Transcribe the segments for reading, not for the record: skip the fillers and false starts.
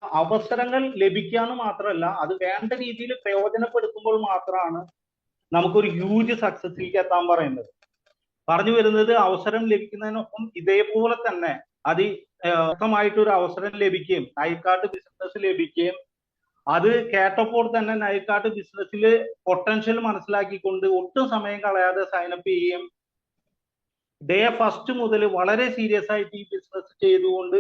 അവസരങ്ങൾ ലഭിക്കാന്ന് മാത്രമല്ല, അത് വേണ്ട രീതിയിൽ പ്രയോജനപ്പെടുത്തുമ്പോൾ മാത്രമാണ് നമുക്കൊരു ഹ്യൂജ് സക്സസിലേക്ക് എത്താൻ പറയുന്നത്. പറഞ്ഞു വരുന്നത്, അവസരം ലഭിക്കുന്നതിനൊപ്പം ഇതേപോലെ തന്നെ അത് വ്യക്തമായിട്ടൊരു അവസരം ലഭിക്കുകയും നൈക്കാട്ട് ബിസിനസ് ലഭിക്കുകയും അത് കേട്ടപ്പോൾ തന്നെ നൈക്കാട്ട് ബിസിനസ്സിൽ പൊട്ടൻഷ്യൽ മനസ്സിലാക്കിക്കൊണ്ട് ഒട്ടും സമയം കളയാതെ സൈനപ്പ് ചെയ്യുകയും ഡേ ഫസ്റ്റ് മുതൽ വളരെ സീരിയസ് ആയിട്ട് ഈ ബിസിനസ് ചെയ്തുകൊണ്ട്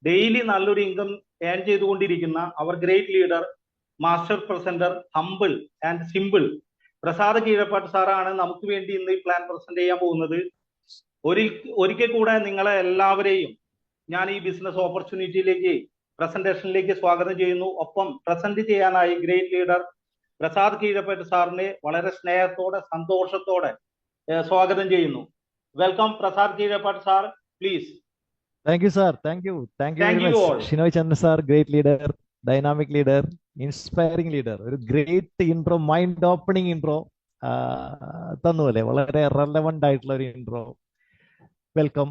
ഡെയിലി നല്ലൊരു ഇൻകം ഏൺ ചെയ്തുകൊണ്ടിരിക്കുന്ന അവർ great leader, master presenter, humble and simple Prasad Keezhapattu സാറാണ് നമുക്ക് വേണ്ടി ഇന്ന് ഈ പ്ലാൻ പ്രസന്റ് ചെയ്യാൻ പോകുന്നത്. ഒരിക്കൽ കൂടെ നിങ്ങളെ എല്ലാവരെയും ഞാൻ ഈ ബിസിനസ് ഓപ്പർച്യൂണിറ്റിയിലേക്ക്, പ്രസന്റേഷനിലേക്ക് സ്വാഗതം ചെയ്യുന്നു. ഒപ്പം പ്രസന്റ് ചെയ്യാനായി ഗ്രേറ്റ് ലീഡർ പ്രസാദ് കീഴപ്പാട്ട് സാറിനെ വളരെ സ്നേഹത്തോടെ സന്തോഷത്തോടെ സ്വാഗതം ചെയ്യുന്നു. Welcome Prasad Keezhapattu sir, please. Thank you, sir. Thank you very much. All. Shinoy Chandra sir, great leader, dynamic leader, inspiring leader. ഒരു great intro, mind opening intro തന്നുപോലെ, വളരെ റെലവൻ്റ് ആയിട്ടുള്ള ഒരു ഇൻട്രോ വെൽക്കം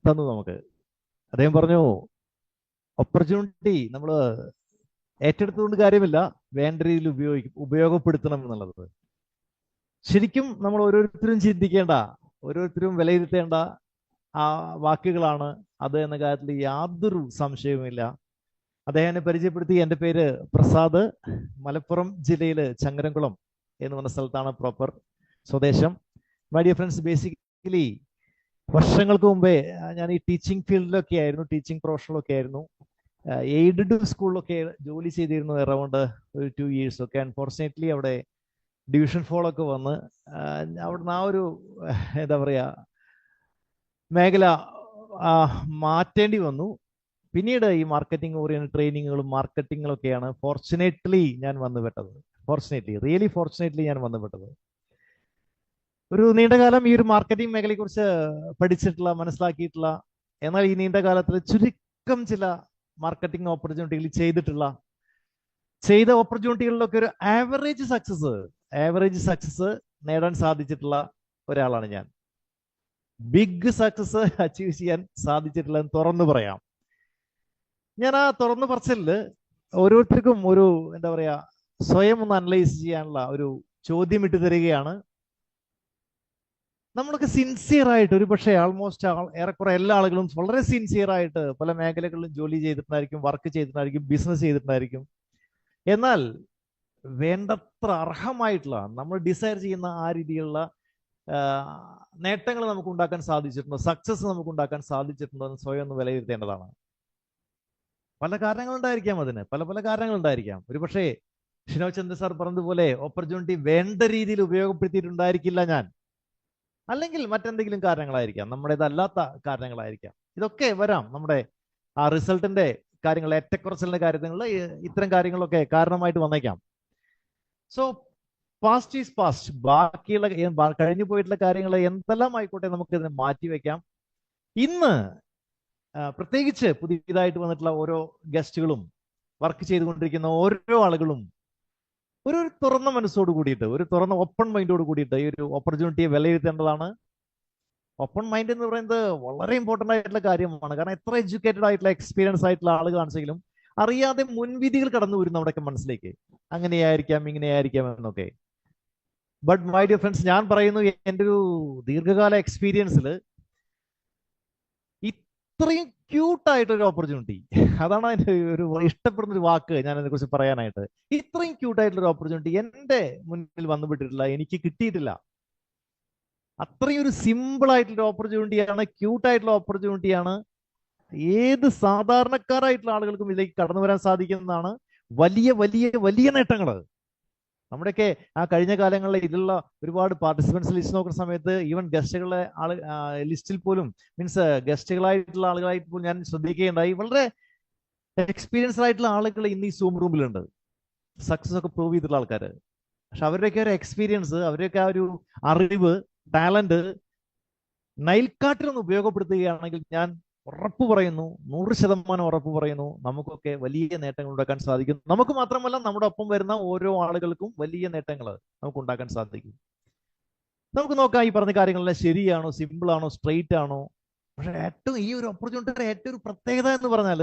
തന്നു നമുക്ക്. അദ്ദേഹം പറഞ്ഞു ഓപ്പർച്യൂണിറ്റി നമ്മൾ ഏറ്റെടുത്തുകൊണ്ട് കാര്യമില്ല, വേണ്ട രീതിയിൽ ഉപയോഗപ്പെടുത്തണം എന്നുള്ളത്. ശരിക്കും നമ്മൾ ഓരോരുത്തരും ചിന്തിക്കേണ്ട, ഓരോരുത്തരും വിലയിരുത്തേണ്ട ആ വാക്കുകളാണ് അത് എന്ന കാര്യത്തിൽ യാതൊരു സംശയവുമില്ല. അദ്ദേഹത്തെ പരിചയപ്പെടുത്തി. എൻ്റെ പേര് പ്രസാദ്, മലപ്പുറം ജില്ലയിൽ ചങ്ങരംകുളം എന്ന് പറഞ്ഞ സ്ഥലത്താണ് പ്രോപ്പർ സ്വദേശം. മൈ ഡിയർ ഫ്രണ്ട്സ്, ബേസിക്കലി വർഷങ്ങൾക്ക് മുമ്പേ ഞാൻ ഈ ടീച്ചിങ് ഫീൽഡിലൊക്കെ ആയിരുന്നു, ടീച്ചിങ് പ്രൊഫഷനിലൊക്കെ ആയിരുന്നു. എയ്ഡഡ് സ്കൂളിലൊക്കെ ജോലി ചെയ്തിരുന്നു അറൗണ്ട് ഒരു 2 years ഒക്കെ. അൺഫോർച്ചുനേറ്റ്ലി അവിടെ ഡിവിഷൻ ഫോളൊക്കെ വന്ന് അവിടുന്ന് ആ ഒരു എന്താ പറയുക മേഖല മാറ്റേണ്ടി വന്നു. പിന്നീട് ഈ മാർക്കറ്റിംഗ് ഓറിയന്റഡ് ട്രെയിനിങ്ങുകളും മാർക്കറ്റിങ്ങുകളൊക്കെയാണ് ഫോർച്ചുനേറ്റ്ലി ഞാൻ വന്നുപെട്ടത്. റിയലി ഫോർച്ചുനേറ്റ്ലി ഞാൻ വന്നുപെട്ടത്. ഒരു നീണ്ടകാലം ഈ ഒരു മാർക്കറ്റിംഗ് മേഖലയെ കുറിച്ച് പഠിച്ചിട്ടുള്ള, മനസ്സിലാക്കിയിട്ടുള്ള, എന്നാൽ ഈ നീണ്ട കാലത്തിൽ ചുരുക്കം ചില മാർക്കറ്റിംഗ് ഓപ്പർച്യൂണിറ്റികൾ ചെയ്ത ഓപ്പർച്യൂണിറ്റികളിലൊക്കെ ഒരു ആവറേജ് സക്സസ് നേടാൻ സാധിച്ചിട്ടുള്ള ഒരാളാണ് ഞാൻ. ബിഗ് സക്സസ് അച്ചീവ് ചെയ്യാൻ സാധിച്ചിട്ടില്ലെന്ന് തുറന്നു പറയാം. ഞാൻ ആ തുറന്നു പറച്ചില് ഓരോരുത്തർക്കും ഒരു എന്താ പറയാ സ്വയം ഒന്ന് അനലൈസ് ചെയ്യാനുള്ള ഒരു ചോദ്യം ഇട്ട് തരികയാണ്. നമ്മളൊക്കെ സിൻസിയർ ആയിട്ട്, ഒരു പക്ഷേ ആൾമോസ്റ്റ് ഏറെക്കുറെ എല്ലാ ആളുകളും വളരെ സിൻസിയർ ആയിട്ട് പല മേഖലകളിലും ജോലി ചെയ്തിട്ടുണ്ടായിരിക്കും, വർക്ക് ചെയ്തിട്ടുണ്ടായിരിക്കും, ബിസിനസ് ചെയ്തിട്ടുണ്ടായിരിക്കും. എന്നാൽ വേണ്ടത്ര അർഹമായിട്ടുള്ള, നമ്മൾ ഡിസൈർ ചെയ്യുന്ന ആ രീതിയിലുള്ള നേട്ടങ്ങൾ നമുക്ക് ഉണ്ടാക്കാൻ സാധിച്ചിട്ടുണ്ടോ, സക്സസ് നമുക്ക് ഉണ്ടാക്കാൻ സാധിച്ചിട്ടുണ്ടോ എന്ന് സ്വയം ഒന്ന് വിലയിരുത്തേണ്ടതാണ്. പല കാരണങ്ങളുണ്ടായിരിക്കാം, അതിന് പല കാരണങ്ങളുണ്ടായിരിക്കാം. ഒരു പക്ഷേ ഷിനോയ് ചന്ദ്ര സാർ പറഞ്ഞതുപോലെ ഓപ്പർച്യൂണിറ്റി വേണ്ട രീതിയിൽ ഉപയോഗപ്പെടുത്തിയിട്ടുണ്ടായിരിക്കില്ല ഞാൻ, അല്ലെങ്കിൽ മറ്റെന്തെങ്കിലും കാരണങ്ങളായിരിക്കാം, നമ്മുടേതല്ലാത്ത കാരണങ്ങളായിരിക്കാം. ഇതൊക്കെ വരാം. നമ്മുടെ ആ റിസൾട്ടിന്റെ കാര്യങ്ങൾ, ഏറ്റക്കുറച്ചിലിന്റെ കാര്യങ്ങൾ, ഇത്തരം കാര്യങ്ങളൊക്കെ കാരണമായിട്ട് വന്നേക്കാം. So past is past. ബാക്കിയുള്ള കഴിഞ്ഞു പോയിട്ടുള്ള കാര്യങ്ങൾ എന്തെല്ലാം ആയിക്കോട്ടെ, നമുക്ക് ഇതിനെ മാറ്റിവെക്കാം. ഇന്ന് പ്രത്യേകിച്ച് പുതിയതായിട്ട് വന്നിട്ടുള്ള ഓരോ ഗസ്റ്റുകളും, വർക്ക് ചെയ്തുകൊണ്ടിരിക്കുന്ന ഓരോ ആളുകളും ഒരു തുറന്ന മനസ്സോട് കൂടിയിട്ട്, ഒരു തുറന്ന ഓപ്പൺ മൈൻഡോട് കൂടിയിട്ട് ഈ ഒരു ഓപ്പർച്യൂണിറ്റിയെ വിലയിരുത്തേണ്ടതാണ്. ഓപ്പൺ മൈൻഡ് എന്ന് പറയുന്നത് വളരെ ഇമ്പോർട്ടൻ്റ് ആയിട്ടുള്ള കാര്യമാണ്. കാരണം എത്ര എഡ്യൂക്കേറ്റഡ് ആയിട്ടുള്ള, എക്സ്പീരിയൻസ് ആയിട്ടുള്ള ആളുകളാണെങ്കിലും അറിയാതെ മുൻവിധികൾ കടന്നു വരും നമ്മുടെയൊക്കെ മനസ്സിലേക്ക്. അങ്ങനെയായിരിക്കാം, ഇങ്ങനെയായിരിക്കാം എന്നൊക്കെ. ബട്ട് മൈ ഡിയർ ഫ്രണ്ട്സ്, ഞാൻ പറയുന്നു എൻ്റെ ഒരു ദീർഘകാല എക്സ്പീരിയൻസിൽ ഇത്രയും ക്യൂട്ടായിട്ടൊരു ഓപ്പർച്യൂണിറ്റി, അതാണ് എൻ്റെ ഒരു ഇഷ്ടപ്പെടുന്ന ഒരു വാക്ക് ഞാൻ അതിനെക്കുറിച്ച് പറയാനായിട്ട്. ഇത്രയും ക്യൂട്ടായിട്ടുള്ളൊരു ഓപ്പർച്യൂണിറ്റി എൻ്റെ മുന്നിൽ വന്നുപെട്ടിട്ടില്ല, എനിക്ക് കിട്ടിയിട്ടില്ല. അത്രയും ഒരു സിമ്പിൾ ആയിട്ടുള്ള ഓപ്പർച്യൂണിറ്റിയാണ്, ക്യൂട്ടായിട്ടുള്ള ഓപ്പർച്യൂണിറ്റിയാണ്. ഏത് സാധാരണക്കാരായിട്ടുള്ള ആളുകൾക്കും ഇതിലേക്ക് കടന്നു വരാൻ സാധിക്കുന്നതാണ്. വലിയ വലിയ വലിയ നേട്ടങ്ങൾ നമ്മുടെയൊക്കെ ആ കഴിഞ്ഞ കാലങ്ങളിൽ ഇതിലുള്ള ഒരുപാട് പാർട്ടിസിപ്പൻസ് ലിസ്റ്റ് നോക്കുന്ന സമയത്ത് ഈവൻ ഗസ്റ്റുകളുടെ ലിസ്റ്റിൽ പോലും, മീൻസ് ഗസ്റ്റുകളായിട്ടുള്ള ആളുകളായിട്ട് പോലും ഞാൻ ശ്രദ്ധിക്കുകയുണ്ടായി. വളരെ എക്സ്പീരിയൻസ്ഡ് ആയിട്ടുള്ള ആളുകൾ ഇന്ന് ഈ സൂം റൂമിലുണ്ട്, സക്സസ് ഒക്കെ പ്രൂവ് ചെയ്തിട്ടുള്ള ആൾക്കാർ. പക്ഷെ അവരുടെയൊക്കെ ഒരു എക്സ്പീരിയൻസ്, അവരുടെയൊക്കെ ആ ഒരു അറിവ്, ടാലന്റ് നൈൽക്കാട്ടിലൊന്ന് ഉപയോഗപ്പെടുത്തുകയാണെങ്കിൽ ഞാൻ ഉറപ്പ് പറയുന്നു, 100% ഉറപ്പ് പറയുന്നു, നമുക്കൊക്കെ വലിയ നേട്ടങ്ങൾ ഉണ്ടാക്കാൻ സാധിക്കും. നമുക്ക് മാത്രമല്ല, നമ്മുടെ ഒപ്പം വരുന്ന ഓരോ ആളുകൾക്കും വലിയ നേട്ടങ്ങൾ നമുക്ക് ഉണ്ടാക്കാൻ സാധിക്കും. നമുക്ക് നോക്കാം ഈ പറഞ്ഞ കാര്യങ്ങളെല്ലാം ശരിയാണോ, സിമ്പിൾ ആണോ, സ്ട്രെയിറ്റ് ആണോ. പക്ഷെ ഏറ്റവും ഈ ഒരു ഓപ്പർച്യൂണിറ്റിയുടെ ഏറ്റവും ഒരു പ്രത്യേകത എന്ന് പറഞ്ഞാൽ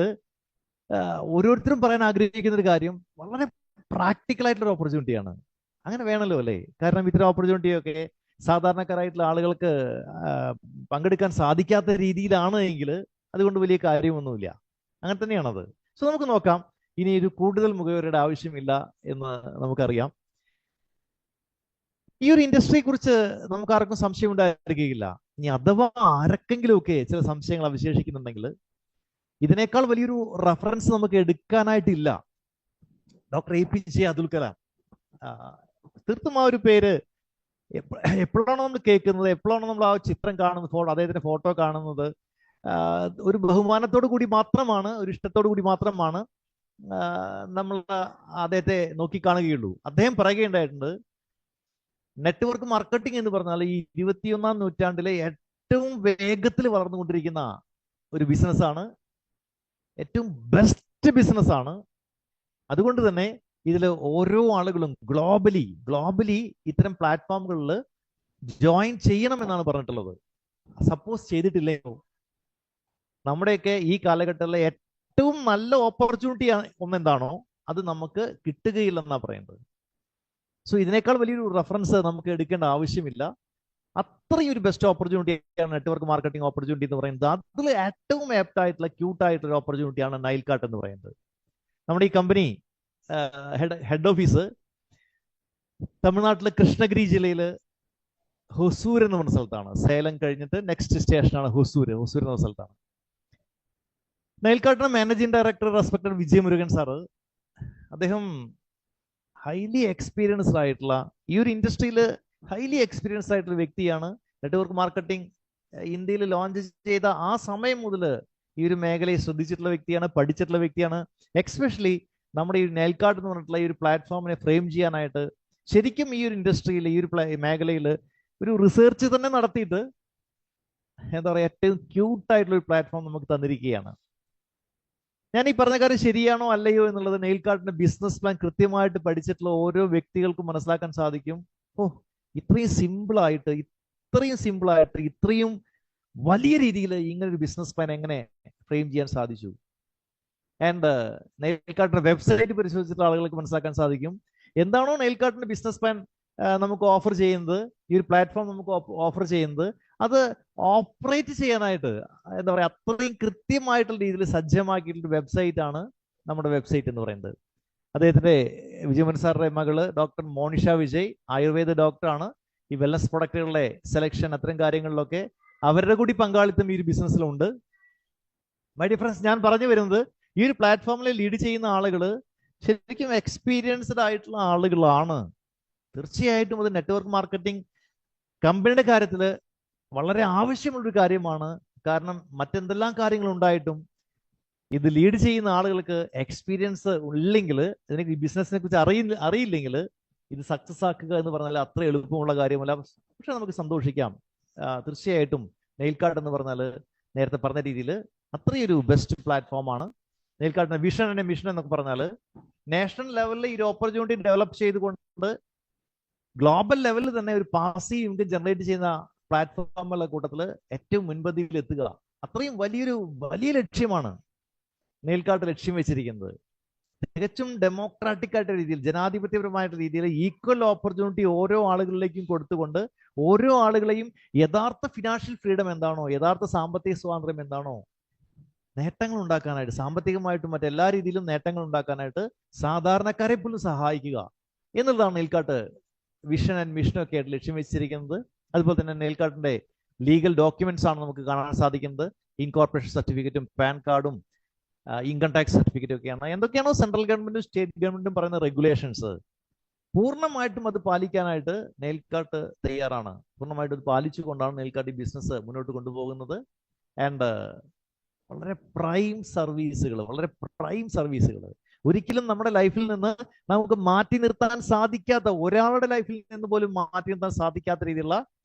ഓരോരുത്തരും പറയാൻ ആഗ്രഹിക്കുന്ന ഒരു കാര്യം വളരെ പ്രാക്ടിക്കൽ ആയിട്ടുള്ള ഓപ്പർച്യൂണിറ്റിയാണ്. അങ്ങനെ വേണമല്ലോ അല്ലേ? കാരണം ഇത്തരം ഓപ്പർച്യൂണിറ്റിയൊക്കെ സാധാരണക്കാരായിട്ടുള്ള ആളുകൾക്ക് പങ്കെടുക്കാൻ സാധിക്കാത്ത രീതിയിലാണ് എങ്കിൽ അതുകൊണ്ട് വലിയ കാര്യമൊന്നുമില്ല. അങ്ങനെ തന്നെയാണത്. സോ നമുക്ക് നോക്കാം. ഇനി ഒരു കൂടുതൽ മുഖവരുടെ ആവശ്യമില്ല എന്ന് നമുക്കറിയാം. ഈ ഒരു ഇൻഡസ്ട്രിയെ കുറിച്ച് നമുക്ക് ആർക്കും സംശയം ഉണ്ടായിരിക്കുകയില്ല. ഇനി അഥവാ ആരൊക്കെങ്കിലുമൊക്കെ ചില സംശയങ്ങൾ അവശേഷിക്കുന്നുണ്ടെങ്കിൽ ഇതിനേക്കാൾ വലിയൊരു റെഫറൻസ് നമുക്ക് എടുക്കാനായിട്ടില്ല. Doctor APJ Abdul Kalam. തീർത്തും ആ ഒരു പേര് എപ്പോഴാണോ നമ്മൾ കേൾക്കുന്നത്, എപ്പോഴാണോ നമ്മൾ ആ ചിത്രം കാണുന്നത്, അദ്ദേഹത്തിന്റെ ഫോട്ടോ കാണുന്നത്, ഒരു ബഹുമാനത്തോടു കൂടി മാത്രമാണ്, ഒരു ഇഷ്ടത്തോടു കൂടി മാത്രമാണ് നമ്മൾ അദ്ദേഹത്തെ നോക്കിക്കാണുകയുള്ളൂ. അദ്ദേഹം പറയുകയുണ്ടായിട്ടുണ്ട്, നെറ്റ്വർക്ക് മാർക്കറ്റിംഗ് എന്ന് പറഞ്ഞാൽ ഈ 21ാം നൂറ്റാണ്ടിലെ ഏറ്റവും വേഗത്തിൽ വളർന്നുകൊണ്ടിരിക്കുന്ന ഒരു ബിസിനസ്സാണ്, ഏറ്റവും ബെസ്റ്റ് ബിസിനസ്സാണ്. അതുകൊണ്ട് തന്നെ ഇതിൽ ഓരോ ആളുകളും ഗ്ലോബലി ഇത്തരം പ്ലാറ്റ്ഫോമുകളിൽ ജോയിൻ ചെയ്യണം എന്നാണ് പറഞ്ഞിട്ടുള്ളത്. സപ്പോസ് ചെയ്തിട്ടില്ലയോ, നമ്മുടെയൊക്കെ ഈ കാലഘട്ടത്തിലെ ഏറ്റവും നല്ല ഓപ്പർച്യൂണിറ്റി ഒന്നെന്താണോ അത് നമുക്ക് കിട്ടുകയില്ലെന്നാണ് പറയുന്നത്. സോ ഇതിനേക്കാൾ വലിയൊരു റെഫറൻസ് നമുക്ക് എടുക്കേണ്ട ആവശ്യമില്ല. അത്രയും ഒരു ബെസ്റ്റ് ഓപ്പർച്യൂണിറ്റിയാണ് നെറ്റ്വർക്ക് മാർക്കറ്റിംഗ് ഓപ്പർച്യൂണിറ്റി എന്ന് പറയുന്നത്. അതിൽ ഏറ്റവും ആപ്റ്റ് ആയിട്ടുള്ള ക്യൂട്ടായിട്ടുള്ള ഓപ്പർച്യൂണിറ്റിയാണ് നൈൽകാട്ട് എന്ന് പറയുന്നത്. നമ്മുടെ ഈ കമ്പനി ഹെഡ് ഓഫീസ് തമിഴ്നാട്ടിലെ കൃഷ്ണഗിരി ജില്ലയിൽ ഹൊസൂർ എന്ന് പറഞ്ഞ സ്ഥലത്താണ്. സേലം കഴിഞ്ഞിട്ട് നെക്സ്റ്റ് സ്റ്റേഷനാണ് ഹൊസൂർ എന്ന സ്ഥലത്താണ്. നൈൽകാട്ടിന്റെ മാനേജിംഗ് ഡയറക്ടർ റെസ്പെക്ടഡ് വിജയമുരുകൻ സാറ്, അദ്ദേഹം ഹൈലി എക്സ്പീരിയൻസ്ഡ് ആയിട്ടുള്ള, ഈ ഒരു ഇൻഡസ്ട്രിയിൽ ഹൈലി എക്സ്പീരിയൻസ്ഡ് ആയിട്ടുള്ള വ്യക്തിയാണ്. നെറ്റ്വർക്ക് മാർക്കറ്റിംഗ് ഇന്ത്യയിൽ ലോഞ്ച് ചെയ്ത ആ സമയം മുതൽ ഈ ഒരു മേഖലയെ ശ്രദ്ധിച്ചിട്ടുള്ള വ്യക്തിയാണ്, പഠിച്ചിട്ടുള്ള വ്യക്തിയാണ്. എക്സ്പെഷ്യലി നമ്മുടെ ഈ നൈൽകാട്ട് എന്ന് പറഞ്ഞിട്ടുള്ള ഈ ഒരു പ്ലാറ്റ്ഫോമിനെ ഫ്രെയിം ചെയ്യാനായിട്ട് ശരിക്കും ഈ ഒരു ഇൻഡസ്ട്രിയിൽ, ഈ ഒരു മേഖലയിൽ ഒരു റിസർച്ച് തന്നെ നടത്തിയിട്ട് എന്താ പറയുക, ഏറ്റവും ക്യൂട്ടായിട്ടുള്ള ഒരു പ്ലാറ്റ്ഫോം നമുക്ക് തന്നിരിക്കുകയാണ്. ഞാൻ ഈ പറഞ്ഞ കാര്യം ശരിയാണോ അല്ലയോ എന്നുള്ളത് നൈൽകാട്ടിന്റെ ബിസിനസ് പ്ലാൻ കൃത്യമായിട്ട് പഠിച്ചിട്ടുള്ള ഓരോ വ്യക്തികൾക്കും മനസ്സിലാക്കാൻ സാധിക്കും. ഇത്രയും സിമ്പിളായിട്ട് ഇത്രയും വലിയ രീതിയിൽ ഇങ്ങനെ ഒരു ബിസിനസ് പ്ലാൻ എങ്ങനെ ഫ്രെയിം ചെയ്യാൻ സാധിച്ചു. ആൻഡ് നൈൽകാട്ടിന്റെ വെബ്സൈറ്റ് പരിശോധിച്ചിട്ടുള്ള ആളുകൾക്ക് മനസ്സിലാക്കാൻ സാധിക്കും എന്താണോ നൈൽകാട്ടിന്റെ ബിസിനസ് പ്ലാൻ നമുക്ക് ഓഫർ ചെയ്യുന്നത്, ഈ ഒരു പ്ലാറ്റ്ഫോം നമുക്ക് ഓഫർ ചെയ്യുന്നത്, അത് ഓപ്പറേറ്റ് ചെയ്യാനായിട്ട് എന്താ പറയുക, അത്രയും കൃത്യമായിട്ടുള്ള രീതിയിൽ സജ്ജമാക്കിയിട്ടുള്ള വെബ്സൈറ്റ് ആണ് നമ്മുടെ വെബ്സൈറ്റ് എന്ന് പറയുന്നത്. അദ്ദേഹത്തിന്റെ വിജയമൻ സാറിന്റെ മകള് ഡോക്ടർ മോണിഷ വിജയ് ആയുർവേദ ഡോക്ടറാണ്. ഈ വെൽനസ് പ്രൊഡക്റ്റുകളുടെ സെലക്ഷൻ അത്തരം കാര്യങ്ങളിലൊക്കെ അവരുടെ കൂടി പങ്കാളിത്തം ഈ ഒരു ബിസിനസ്സിലുണ്ട്. മൈ ഡിയർ ഫ്രണ്ട്സ്, ഞാൻ പറഞ്ഞു വരുന്നത് ഈ ഒരു പ്ലാറ്റ്ഫോമിൽ ലീഡ് ചെയ്യുന്ന ആളുകൾ ശരിക്കും എക്സ്പീരിയൻസ്ഡ് ആയിട്ടുള്ള ആളുകളാണ്. തീർച്ചയായിട്ടും അത് നെറ്റ്വർക്ക് മാർക്കറ്റിംഗ് കമ്പനിയുടെ കാര്യത്തിൽ വളരെ ആവശ്യമുള്ളൊരു കാര്യമാണ്. കാരണം മറ്റെന്തെല്ലാം കാര്യങ്ങൾ ഉണ്ടായിട്ടും ഇത് ലീഡ് ചെയ്യുന്ന ആളുകൾക്ക് എക്സ്പീരിയൻസ് ഇല്ലെങ്കിൽ, ഇതിനെ ബിസിനസിനെ കുറിച്ച് അറിയില്ലെങ്കിൽ ഇത് സക്സസ് ആക്കുക എന്ന് പറഞ്ഞാൽ അത്ര എളുപ്പമുള്ള കാര്യമല്ല. പക്ഷെ നമുക്ക് സന്തോഷിക്കാം. തീർച്ചയായിട്ടും നൈൽകാട്ട് എന്ന് പറഞ്ഞാൽ നേരത്തെ പറഞ്ഞ രീതിയിൽ അത്രയൊരു ബെസ്റ്റ് പ്ലാറ്റ്ഫോമാണ്. നൈൽകാട്ടിന്റെ വിഷൻ ആൻഡ് മിഷൻ എന്നൊക്കെ പറഞ്ഞാൽ നാഷണൽ ലെവലിൽ ഈ ഒരു ഓപ്പർച്യൂണിറ്റി ഡെവലപ്പ് ചെയ്തുകൊണ്ട് ഗ്ലോബൽ ലെവലിൽ തന്നെ ഒരു പാസീവ് ഇൻകം ജനറേറ്റ് ചെയ്യുന്ന പ്ലാറ്റ്ഫോമുകളുടെ കൂട്ടത്തിൽ ഏറ്റവും മുൻപന്തിയിൽ എത്തുക, അത്രയും വലിയ ലക്ഷ്യമാണ് നൈൽകാട്ട് ലക്ഷ്യം വെച്ചിരിക്കുന്നത്. തികച്ചും ഡെമോക്രാറ്റിക് ആയിട്ട് രീതിയിൽ, ജനാധിപത്യപരമായിട്ട് രീതിയിൽ ഈക്വൽ ഓപ്പർച്യൂണിറ്റി ഓരോ ആളുകളിലേക്കും കൊടുത്തുകൊണ്ട് ഓരോ ആളുകളെയും യഥാർത്ഥ ഫിനാൻഷ്യൽ ഫ്രീഡം എന്താണോ, യഥാർത്ഥ സാമ്പത്തിക സ്വാതന്ത്ര്യം എന്താണോ, നേട്ടങ്ങൾ ഉണ്ടാക്കാനായിട്ട്, സാമ്പത്തികമായിട്ടും മറ്റെല്ലാ രീതിയിലും നേട്ടങ്ങൾ ഉണ്ടാക്കാനായിട്ട് സാധാരണക്കാരെ പോലും സഹായിക്കുക എന്നുള്ളതാണ് നൈൽകാട്ട് വിഷൻ ആൻഡ് മിഷനും ഒക്കെ ആയിട്ട് ലക്ഷ്യം വെച്ചിരിക്കുന്നത്. അതുപോലെ തന്നെ നൈൽകാട്ടിന്റെ ലീഗൽ ഡോക്യുമെന്റ്സ് ആണ് നമുക്ക് കാണാൻ സാധിക്കുന്നത്. ഇൻകോർപ്പറേഷൻ സർട്ടിഫിക്കറ്റും പാൻ കാർഡും ഇൻകം ടാക്സ് സർട്ടിഫിക്കറ്റും ഒക്കെയാണ്. എന്തൊക്കെയാണോ സെൻട്രൽ ഗവൺമെന്റും സ്റ്റേറ്റ് ഗവൺമെന്റും പറയുന്ന റെഗുലേഷൻസ് പൂർണ്ണമായിട്ടും അത് പാലിക്കാനായിട്ട് നൈൽകാട്ട് തയ്യാറാണ്. പൂർണ്ണമായിട്ടും അത് പാലിച്ചുകൊണ്ടാണ് നൈൽകാട്ട് ഈ ബിസിനസ് മുന്നോട്ട് കൊണ്ടുപോകുന്നത്. ആൻഡ് വളരെ പ്രൈം സർവീസുകൾ ഒരിക്കലും നമ്മുടെ ലൈഫിൽ നിന്ന് നമുക്ക് മാറ്റി നിർത്താൻ സാധിക്കാത്ത, ഒരാളുടെ ലൈഫിൽ നിന്ന് പോലും മാറ്റി നിർത്താൻ സാധിക്കാത്ത രീതിയിലുള്ള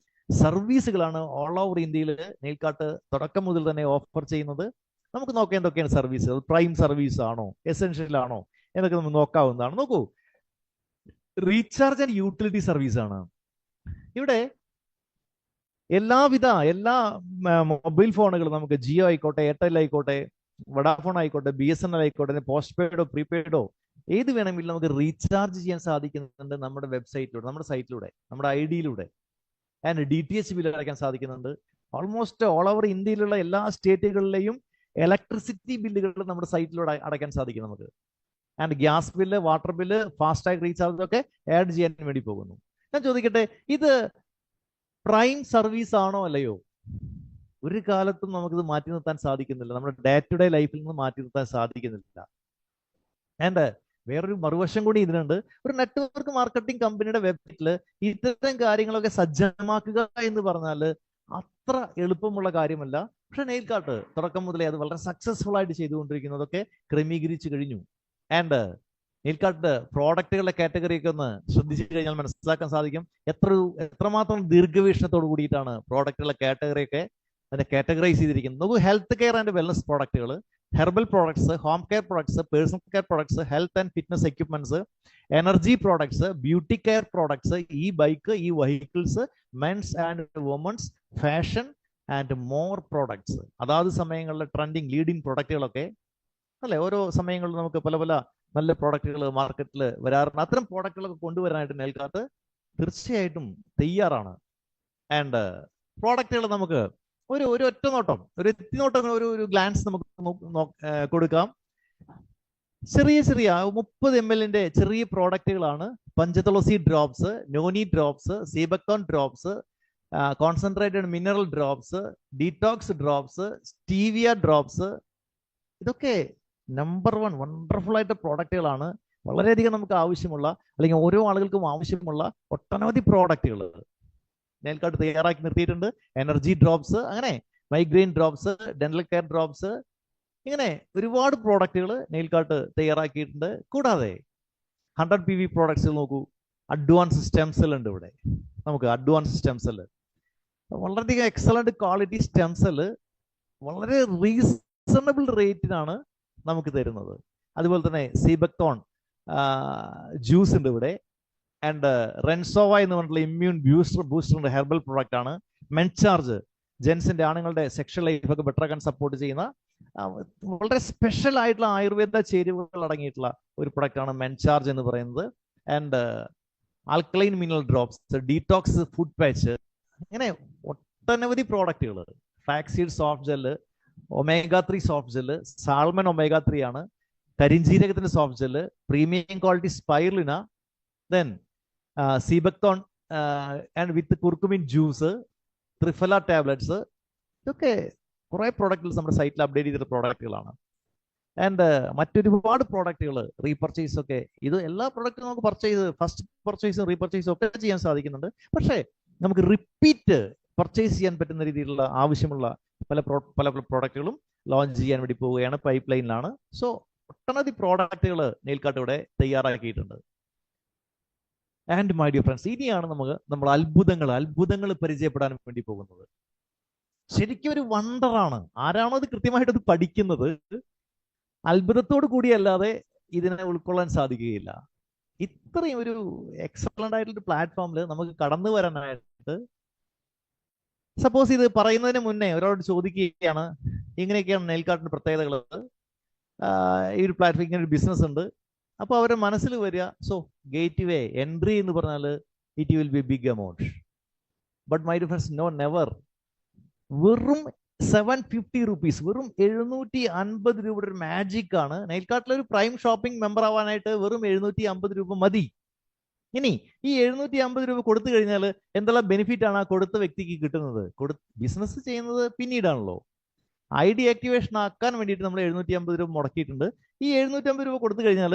സർവീസുകളാണ് ഓൾ ഓവർ ഇന്ത്യയിൽ നൈൽകാട്ട് തുടക്കം മുതൽ തന്നെ ഓഫർ ചെയ്യുന്നത്. നമുക്ക് നോക്കാം എന്തൊക്കെയാണ് സർവീസുകൾ. പ്രൈം സർവീസ് ആണോ, എസെൻഷ്യൽ ആണോ എന്നൊക്കെ നമുക്ക് നോക്കാവുന്നതാണ്. നോക്കൂ, റീചാർജ് ആൻഡ് യൂട്ടിലിറ്റി സർവീസ് ആണ്. ഇവിടെ എല്ലാ മൊബൈൽ ഫോണുകളും നമുക്ക് ജിയോ ആയിക്കോട്ടെ, എയർടെൽ ആയിക്കോട്ടെ, വഡാഫോൺ ആയിക്കോട്ടെ, BSNL ആയിക്കോട്ടെ, പോസ്റ്റ് പെയ്ഡോ പ്രീപെയ്ഡോ ഏത് വേണമെങ്കിലും നമുക്ക് റീചാർജ് ചെയ്യാൻ സാധിക്കുന്നുണ്ട് നമ്മുടെ വെബ്സൈറ്റിലൂടെ, നമ്മുടെ സൈറ്റിലൂടെ, നമ്മുടെ ID-യിലൂടെ. ആൻഡ് DTH ബില്ല് അടയ്ക്കാൻ സാധിക്കുന്നുണ്ട്. ഓൾമോസ്റ്റ് ഓൾ ഓവർ ഇന്ത്യയിലുള്ള എല്ലാ സ്റ്റേറ്റുകളിലെയും ഇലക്ട്രിസിറ്റി ബില്ലുകൾ നമ്മുടെ സൈറ്റിലൂടെ അടയ്ക്കാൻ സാധിക്കും നമുക്ക്. And gas bill, water bill, FASTag recharge ഒക്കെ ആഡ് ചെയ്യാൻ വേണ്ടി പോകുന്നു. ഞാൻ ചോദിക്കട്ടെ, ഇത് പ്രൈം സർവീസ് ആണോ അല്ലയോ? ഒരു കാലത്തും നമുക്കിത് മാറ്റി നിർത്താൻ സാധിക്കുന്നില്ല, നമ്മുടെ ഡേ ടു ഡേ ലൈഫിൽ നിന്ന് മാറ്റി നിർത്താൻ സാധിക്കുന്നില്ല. ആൻഡ് വേറൊരു മറുവശം കൂടി ഇതിനുണ്ട്. ഒരു നെറ്റ്വർക്ക് മാർക്കറ്റിംഗ് കമ്പനിയുടെ വെബ്സൈറ്റിൽ ഇത്തരം കാര്യങ്ങളൊക്കെ സജ്ജമാക്കുക എന്ന് പറഞ്ഞാൽ അത്ര എളുപ്പമുള്ള കാര്യമല്ല. പക്ഷെ നെയിൽ കാർട്ട് തുടക്കം മുതലേ അത് വളരെ സക്സസ്ഫുൾ ആയിട്ട് ചെയ്തുകൊണ്ടിരിക്കുന്നതൊക്കെ ക്രമീകരിച്ചു കഴിഞ്ഞു. ആൻഡ് നെയിൽ കാർട്ട് പ്രോഡക്റ്റുകളുടെ കാറ്റഗറിയൊക്കെ ഒന്ന് ശ്രദ്ധിച്ചു കഴിഞ്ഞാൽ മനസ്സിലാക്കാൻ സാധിക്കും എത്രമാത്രം ദീർഘവീക്ഷണത്തോട് കൂടിയിട്ടാണ് പ്രോഡക്റ്റുകളുടെ കാറ്റഗറിയൊക്കെ അതിനെ കാറ്റഗറൈസ് ചെയ്തിരിക്കുന്നത്. നമുക്ക് ഹെൽത്ത് കെയർ ആൻഡ് വെൽനസ് പ്രോഡക്റ്റുകൾ, herbal products, home care products, personal care products, health and fitness equipments, energy products, beauty care products, e bike, e vehicles, mens and womens, fashion and more products. അതാത് സമയങ്ങളിലെ trending leading പ്രോഡക്റ്റുകളൊക്കെ അല്ലെ, ഓരോ സമയങ്ങളിലും നമുക്ക് പല പല നല്ല പ്രോഡക്റ്റുകൾ മാർക്കറ്റിൽ വരാറുണ്ട്. അത്തരം പ്രോഡക്റ്റുകളൊക്കെ കൊണ്ടുവരാനായിട്ട് നെയിൽ കാർട്ട് തീർച്ചയായിട്ടും തയ്യാറാണ്. ആൻഡ് പ്രോഡക്റ്റുകൾ നമുക്ക് ഒരു ഒറ്റ നോട്ടം, ഒരു എത്തിനോട്ടം, ഒരു ഗ്ലാൻസ് നമുക്ക് കൊടുക്കാം. ചെറിയ 30 ml ചെറിയ പ്രോഡക്റ്റുകളാണ് Panchatulsi drops, noni drops, sea buckthorn drops, concentrated mineral drops, detox drops, stevia drops. ഇതൊക്കെ നമ്പർ 1 വണ്ടർഫുൾ ആയിട്ട് പ്രോഡക്റ്റുകളാണ്. വളരെയധികം നമുക്ക് ആവശ്യമുള്ള, അല്ലെങ്കിൽ ഓരോ ആളുകൾക്കും ആവശ്യമുള്ള ഒട്ടനവധി പ്രോഡക്റ്റുകൾ നെയിൽ കാർട്ട് തയ്യാറാക്കി നിർത്തിയിട്ടുണ്ട്. എനർജി ഡ്രോപ്സ്, അങ്ങനെ migraine drops, dental care drops, ഇങ്ങനെ ഒരുപാട് പ്രോഡക്റ്റുകൾ നെയിൽ കാർട്ട് തയ്യാറാക്കിയിട്ടുണ്ട്. കൂടാതെ 100 PV പ്രോഡക്ട്സ് നോക്കൂ. അഡ്വാൻസ് സ്റ്റെം സെൽ ഉണ്ട് ഇവിടെ. നമുക്ക് അഡ്വാൻസ് സ്റ്റെം സെൽ, വളരെയധികം എക്സലന്റ് ക്വാളിറ്റി സ്റ്റെം സെൽ വളരെ റീസണബിൾ റേറ്റിനാണ് നമുക്ക് തരുന്നത്. അതുപോലെ തന്നെ സീബക്തോൺ ജ്യൂസ് ഉണ്ട് ഇവിടെ. ആൻഡ് റെൻസോവ എന്ന് പറഞ്ഞിട്ടുള്ള ഇമ്മ്യൂൺ ബൂസ്റ്ററിന്റെ ഹെർബൽ പ്രോഡക്റ്റ് ആണ്. മെൻചാർജ്, ജെൻസിന്റെ ആണുങ്ങളുടെ സെക്ഷൽ ലൈഫ് ഒക്കെ ബെറ്റർ ആക്കാൻ സപ്പോർട്ട് ചെയ്യുന്ന വളരെ സ്പെഷ്യൽ ആയിട്ടുള്ള ആയുർവേദ ചേരുവകൾ അടങ്ങിയിട്ടുള്ള ഒരു പ്രൊഡക്റ്റ് ആണ് മെൻചാർജ് എന്ന് പറയുന്നത്. And alkaline mineral drops, detox food patch, ഇങ്ങനെ ഒട്ടനവധി പ്രോഡക്റ്റുകൾ. Flaxseed soft gel, omega-3 soft gel, salmon omega-3 ആണ്, കരിഞ്ജീരകത്തിന്റെ soft gel, premium quality spirulina, then sea buckthorn and with curcumin juice, Triphala tablets. ഇതൊക്കെ കുറെ പ്രോഡക്റ്റുകൾ നമ്മുടെ സൈറ്റിൽ അപ്ഡേറ്റ് ചെയ്തിട്ടുള്ള പ്രോഡക്റ്റുകളാണ്. ആൻഡ് മറ്റൊരുപാട് പ്രോഡക്റ്റുകൾ റീപർച്ചേസ് ഒക്കെ, ഇത് എല്ലാ പ്രോഡക്റ്റും നമുക്ക് ഫസ്റ്റ് പർച്ചേസും റീപർച്ചേസും ഒക്കെ ചെയ്യാൻ സാധിക്കുന്നുണ്ട്. പക്ഷേ നമുക്ക് റിപ്പീറ്റ് പർച്ചേസ് ചെയ്യാൻ പറ്റുന്ന രീതിയിലുള്ള ആവശ്യമുള്ള പല പ്രോഡക്റ്റുകളും ലോഞ്ച് ചെയ്യാൻ വേണ്ടി പോവുകയാണ്, പൈപ്പ് ലൈനിലാണ്. സോ ഒട്ടനവധി പ്രോഡക്റ്റുകൾ നെയിൽ കാർട്ട് ഇവിടെ തയ്യാറാക്കിയിട്ടുണ്ട്. ആൻഡ് മൈ ഡിയർ ഫ്രണ്ട്സ്, ഇനിയാണ് നമ്മൾ അത്ഭുതങ്ങൾ പരിചയപ്പെടാൻ വേണ്ടി പോകുന്നത്. ശരിക്കും ഒരു വണ്ടറാണ്. ആരാണോ അത് കൃത്യമായിട്ട് പഠിക്കുന്നത്, അത്ഭുതത്തോട് കൂടിയല്ലാതെ ഇതിനെ ഉൾക്കൊള്ളാൻ സാധിക്കുകയില്ല. ഇത്രയും ഒരു എക്സലന്റ് ആയിട്ടുള്ള പ്ലാറ്റ്ഫോമിൽ നമുക്ക് കടന്നു വരാനായിട്ട്, സപ്പോസ് ഇത് പറയുന്നതിന് മുന്നേ ഒരാളോട് ചോദിക്കുകയാണ്, ഇങ്ങനെയൊക്കെയാണ് നെയിൽ കാർട്ടിന്റെ പ്രത്യേകതകൾ, ഈ ഒരു പ്ലാറ്റ്ഫോം, ഇങ്ങനെ ഒരു ബിസിനസ് ഉണ്ട്. അപ്പോൾ അവരുടെ മനസ്സിൽ വരിക, സോ ഗേറ്റ് വേ എൻട്രി എന്ന് പറഞ്ഞാൽ it will be big amount. But my dear friends, no, never. വെറും 750 rupees, വെറും 750 രൂപയുടെ ഒരു മാജിക് ആണ്. നെയിൽ കാർട്ടിലെ ഒരു പ്രൈം ഷോപ്പിംഗ് മെമ്പർ ആവാനായിട്ട് വെറും 750 രൂപ മതി. ഇനി ഈ 750 രൂപ കൊടുത്തു കഴിഞ്ഞാൽ എന്തെല്ലാം ബെനിഫിറ്റ് ആണ് ആ കൊടുത്ത വ്യക്തിക്ക് കിട്ടുന്നത്? ബിസിനസ് ചെയ്യുന്നത് പിന്നീടാണല്ലോ. ID ആക്ടിവേഷൻ ആക്കാൻ വേണ്ടിയിട്ട് നമ്മൾ 750 രൂപ മുടക്കിയിട്ടുണ്ട്. ഈ 750 രൂപ കൊടുത്തു കഴിഞ്ഞാൽ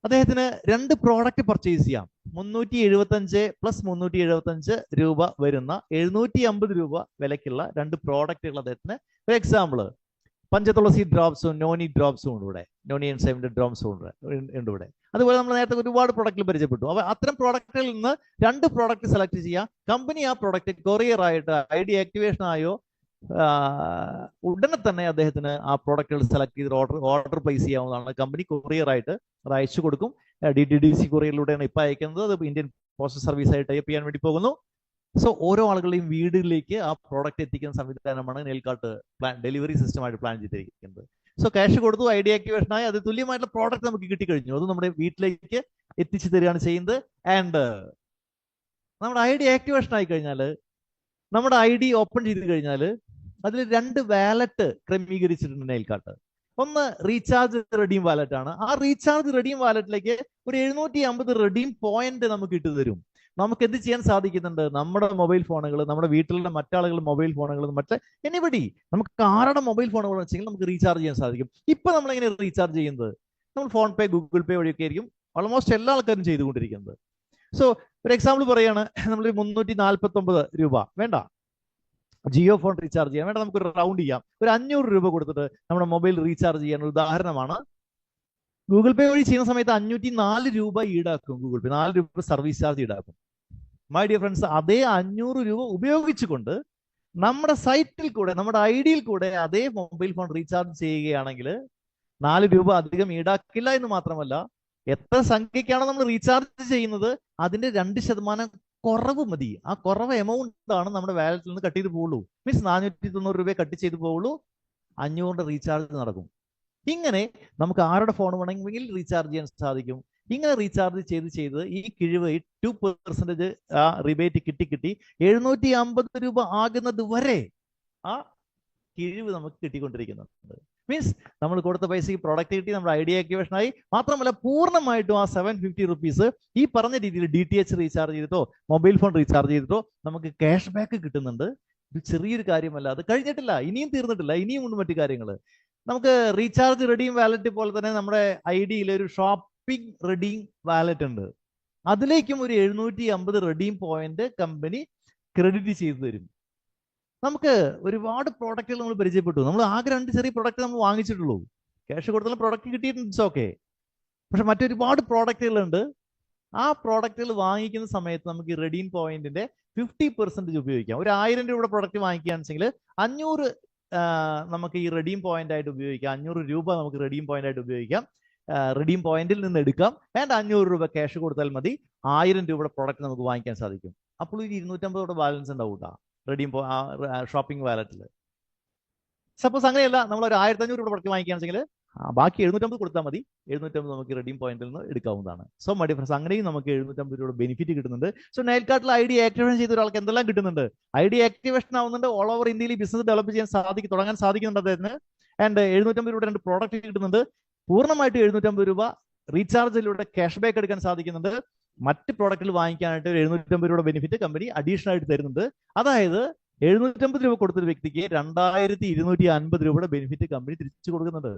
അദ്ദേഹത്തിന് 2 പ്രോഡക്റ്റ് പർച്ചേസ് ചെയ്യാം. 375 പ്ലസ് 375 രൂപ വരുന്ന 750 രൂപ വിലക്കുള്ള 2 പ്രോഡക്റ്റുകൾ അദ്ദേഹത്തിന്. ഒരു എക്സാമ്പിൾ, പഞ്ചതുളസി ഡ്രോപ്സും നോനി ഡ്രോപ്സും ഉണ്ട് ഇവിടെ, നോനി എൻസൈമിന്റെ ഡ്രോപ്സും ഉണ്ട് ഇവിടെ. അതുപോലെ നമ്മൾ നേരത്തെ ഒരുപാട് പ്രോഡക്റ്റുകൾ പരിചയപ്പെട്ടു. അപ്പോൾ അത്തരം പ്രോഡക്റ്റുകളിൽ നിന്ന് 2 പ്രോഡക്റ്റ് സെലക്ട് ചെയ്യാം. കമ്പനി ആ പ്രോഡക്റ്റ് കൊറിയർ ആയിട്ട് ID ആക്ടിവേഷൻ ആയോ ഉടനെ തന്നെ അദ്ദേഹത്തിന് ആ പ്രോഡക്റ്റുകൾ സെലക്ട് ചെയ്ത് ഓർഡർ പ്ലേസ് ചെയ്യാവുന്നതാണ്. കമ്പനി കൊറിയർ ആയിട്ട് അത് അയച്ചു കൊടുക്കും. DTDC കൊറിയറിലൂടെയാണ് ഇപ്പം അയക്കുന്നത്. അത് ഇന്ത്യൻ പോസ്റ്റൽ സർവീസ് ആയിട്ട് ടൈപ്പ് ചെയ്യാൻ വേണ്ടി പോകുന്നു. സോ ഓരോ ആളുകളുടെയും വീടുകളിലേക്ക് ആ പ്രോഡക്റ്റ് എത്തിക്കുന്ന സംവിധാനമാണ് നെയിൽകാർട്ട് ഡെലിവറി സിസ്റ്റമായിട്ട് പ്ലാൻ ചെയ്തിരിക്കുന്നത്. സോ ക്യാഷ് കൊടുത്തു, ഐഡി ആക്ടിവേഷൻ ആയി, അത് തുല്യമായിട്ടുള്ള പ്രോഡക്റ്റ് നമുക്ക് കിട്ടിക്കഴിഞ്ഞു, അത് നമ്മുടെ വീട്ടിലേക്ക് എത്തിച്ചു തരികയാണ് ചെയ്യുന്നത്. ആൻഡ് നമ്മുടെ ഐഡി ആക്ടിവേഷൻ ആയി കഴിഞ്ഞാൽ, നമ്മുടെ ഐഡി ഓപ്പൺ ചെയ്ത് കഴിഞ്ഞാൽ അതിൽ 2 വാലറ്റ് ക്രമീകരിച്ചിട്ടുണ്ട് നെയിൽകാർട്ട്. ഒന്ന് റീചാർജ് റെഡീം വാലറ്റ് ആണ്. ആ റീചാർജ് റെഡീം വാലറ്റിലേക്ക് ഒരു 750 റെഡീം പോയിന്റ് നമുക്ക് ഇട്ടു തരും. നമുക്ക് എന്ത് ചെയ്യാൻ സാധിക്കുന്നുണ്ട്? നമ്മുടെ മൊബൈൽ ഫോണുകൾ, നമ്മുടെ വീട്ടിലുള്ള മറ്റാളുകളുടെ മൊബൈൽ ഫോണുകൾ, മറ്റേ എനിബഡി, നമുക്ക് ആരുടെ മൊബൈൽ ഫോണുകൾ വെച്ചെങ്കിൽ നമുക്ക് റീചാർജ് ചെയ്യാൻ സാധിക്കും. ഇപ്പൊ നമ്മൾ എങ്ങനെ റീചാർജ് ചെയ്യുന്നത്? നമ്മൾ ഫോൺ പേ, ഗൂഗിൾ പേ വഴിയൊക്കെ ആയിരിക്കും ഓൾമോസ്റ്റ് എല്ലാ ആൾക്കാരും ചെയ്തുകൊണ്ടിരിക്കുന്നത്. സോ ഒരു എക്സാമ്പിൾ പറയുകയാണ്, നമ്മൾ 349 രൂപ വേണ്ട ജിയോ ഫോൺ റീചാർജ് ചെയ്യാൻ വേണ്ട, നമുക്ക് റൗണ്ട് ചെയ്യാം, ഒരു 500 രൂപ കൊടുത്തിട്ട് നമ്മുടെ മൊബൈൽ റീചാർജ് ചെയ്യാൻ ഉദാഹരണമാണ്. ഗൂഗിൾ പേ വഴി ചെയ്യുന്ന സമയത്ത് 504 രൂപ ഈടാക്കും ഗൂഗിൾ പേ, 4 രൂപ സർവീസ് ചാർജ് ഈടാക്കും. മൈ ഡിയർ ഫ്രണ്ട്സ്, അതേ 500 രൂപ ഉപയോഗിച്ചുകൊണ്ട് നമ്മുടെ സൈറ്റിൽ കൂടെ, നമ്മുടെ ഐഡിയിൽ കൂടെ അതേ മൊബൈൽ ഫോൺ റീചാർജ് ചെയ്യുകയാണെങ്കിൽ 4 രൂപ അധികം ഈടാക്കില്ല എന്ന് മാത്രമല്ല, എത്ര സംഖ്യക്കാണോ നമ്മൾ റീചാർജ് ചെയ്യുന്നത് അതിന്റെ 2% കുറവ് മതി. ആ കുറവ് എമൗണ്ട് ആണ് നമ്മുടെ വാലറ്റിൽ നിന്ന് കട്ട് ചെയ്ത് പോകുള്ളൂ. മീൻസ് 490 രൂപയെ കട്ട് ചെയ്ത് പോകുള്ളൂ, 500 റീചാർജ് നടക്കും. ഇങ്ങനെ നമുക്ക് ആരുടെ ഫോൺ വേണമെങ്കിൽ റീചാർജ് ചെയ്യാൻ സാധിക്കും. ഇങ്ങനെ റീചാർജ് ചെയ്ത് ഈ കിഴിവ് 2% ആ റിബേറ്റ് കിട്ടി 750 രൂപ ആകുന്നത് വരെ ആ കിഴിവ് നമുക്ക് കിട്ടിക്കൊണ്ടിരിക്കുന്നുണ്ട്. മീൻസ് നമ്മൾ കൊടുത്ത പൈസക്ക് പ്രോഡക്റ്റ് കിട്ടി, നമ്മുടെ ഐഡി ആക്ടിവേഷൻ ആയി. മാത്രമല്ല പൂർണ്ണമായിട്ടും ആ 750 റുപ്പീസ് ഈ പറഞ്ഞ രീതിയിൽ DTH റീചാർജ് ചെയ്തിട്ടോ മൊബൈൽ ഫോൺ റീചാർജ് ചെയ്തിട്ടോ നമുക്ക് ക്യാഷ് ബാക്ക് കിട്ടുന്നുണ്ട്. ഇത് ചെറിയൊരു കാര്യമല്ല. അത് കഴിഞ്ഞിട്ടില്ല, ഇനിയും തീർന്നിട്ടില്ല, ഇനിയും ഉണ്ട് മറ്റു കാര്യങ്ങൾ. നമുക്ക് റീചാർജ് റെഡീം വാലറ്റ് പോലെ തന്നെ നമ്മുടെ ഐഡിയിൽ ഒരു ഷോപ്പിംഗ് റെഡീം വാലറ്റ് ഉണ്ട്. അതിലേക്കും ഒരു 750 റെഡീം പോയിന്റ് കമ്പനി ക്രെഡിറ്റ് ചെയ്തു തരും. നമുക്ക് ഒരുപാട് പ്രോഡക്റ്റുകൾ നമ്മൾ പരിചയപ്പെട്ടു. നമ്മൾ ആകെ 2 ചെറിയ പ്രോഡക്റ്റ് നമ്മൾ വാങ്ങിച്ചിട്ടുള്ളൂ. ക്യാഷ് കൊടുത്താലും പ്രോഡക്റ്റ് കിട്ടിയിട്ടുണ്ട്, ഓക്കെ. പക്ഷെ മറ്റൊരുപാട് പ്രോഡക്റ്റുകളുണ്ട്. ആ പ്രോഡക്റ്റുകൾ വാങ്ങിക്കുന്ന സമയത്ത് നമുക്ക് ഈ റെഡീം പോയിന്റിന്റെ 50% ഉപയോഗിക്കാം. ഒരു 1000 രൂപയുടെ പ്രോഡക്റ്റ് വാങ്ങിക്കുകയാണെന്നുവെങ്കിൽ 500 നമുക്ക് ഈ റെഡീം പോയിന്റ് ആയിട്ട് ഉപയോഗിക്കാം. 500 രൂപ നമുക്ക് റെഡീം പോയിന്റ് ആയിട്ട് ഉപയോഗിക്കാം. റെഡീം പോയിന്റിൽ നിന്ന് എടുക്കാം. ആൻഡ് 500 രൂപ ക്യാഷ് കൊടുത്താൽ മതി, 1000 രൂപയുടെ പ്രോഡക്റ്റ് നമുക്ക് വാങ്ങിക്കാൻ സാധിക്കും. അപ്പോൾ ഒരു 250 ബാലൻസ് ഉണ്ടാവും കേട്ടോ റെഡീം ഷോപ്പിംഗ് വാലറ്റിൽ. സപ്പോസ് അങ്ങനെയല്ല, നമ്മൾ ഒരു 1500 രൂപ പ്രൊഡക്റ്റ് വാങ്ങിക്കുകയാണെങ്കിൽ ബാക്കി 750 കൊടുത്താൽ മതി, 750 നമുക്ക് റെഡീം പോയിന്റിൽ നിന്ന് എടുക്കാവുന്നതാണ്. സോ മൈ ഡിയർ ഫ്രണ്ട്സ്, അങ്ങനെയും നമുക്ക് 750 രൂപ ബെനിഫിറ്റ് കിട്ടുന്നുണ്ട്. സോ നെയിൽകാർട്ടിൽ ഐഡി ആക്ടിവേഷൻ ചെയ്ത ഒരാൾക്ക് എന്തെല്ലാം കിട്ടുന്നുണ്ട്? ഐഡി ആക്ടിവേഷൻ ആവുന്നുണ്ട്, ഓൾ ഓവർ ഇന്ത്യയിൽ ബിസിനസ് ഡെവലപ്പ് ചെയ്യാൻ തുടങ്ങാൻ സാധിക്കുന്നുണ്ട് അദ്ദേഹത്തിന്. ആൻഡ് 750 രൂപയുടെ 2 പ്രോഡക്റ്റ് കിട്ടുന്നുണ്ട്. പൂർണ്ണമായിട്ട് 750 രൂപ റീചാർജിലൂടെ ക്യാഷ് ബാക്ക് എടുക്കാൻ സാധിക്കുന്നുണ്ട്. മറ്റ് പ്രോഡക്റ്റുകൾ വാങ്ങിക്കാനായിട്ട് ഒരു 750 രൂപയുടെ ബെനിഫിറ്റ് കമ്പനി അഡീഷണൽ ആയിട്ട് തരുന്നുണ്ട്. അതായത് 750 രൂപ കൊടുത്തൊരു വ്യക്തിക്ക് 2250 രൂപയുടെ ബെനിഫിറ്റ് കമ്പനി തിരിച്ചു കൊടുക്കുന്നുണ്ട്.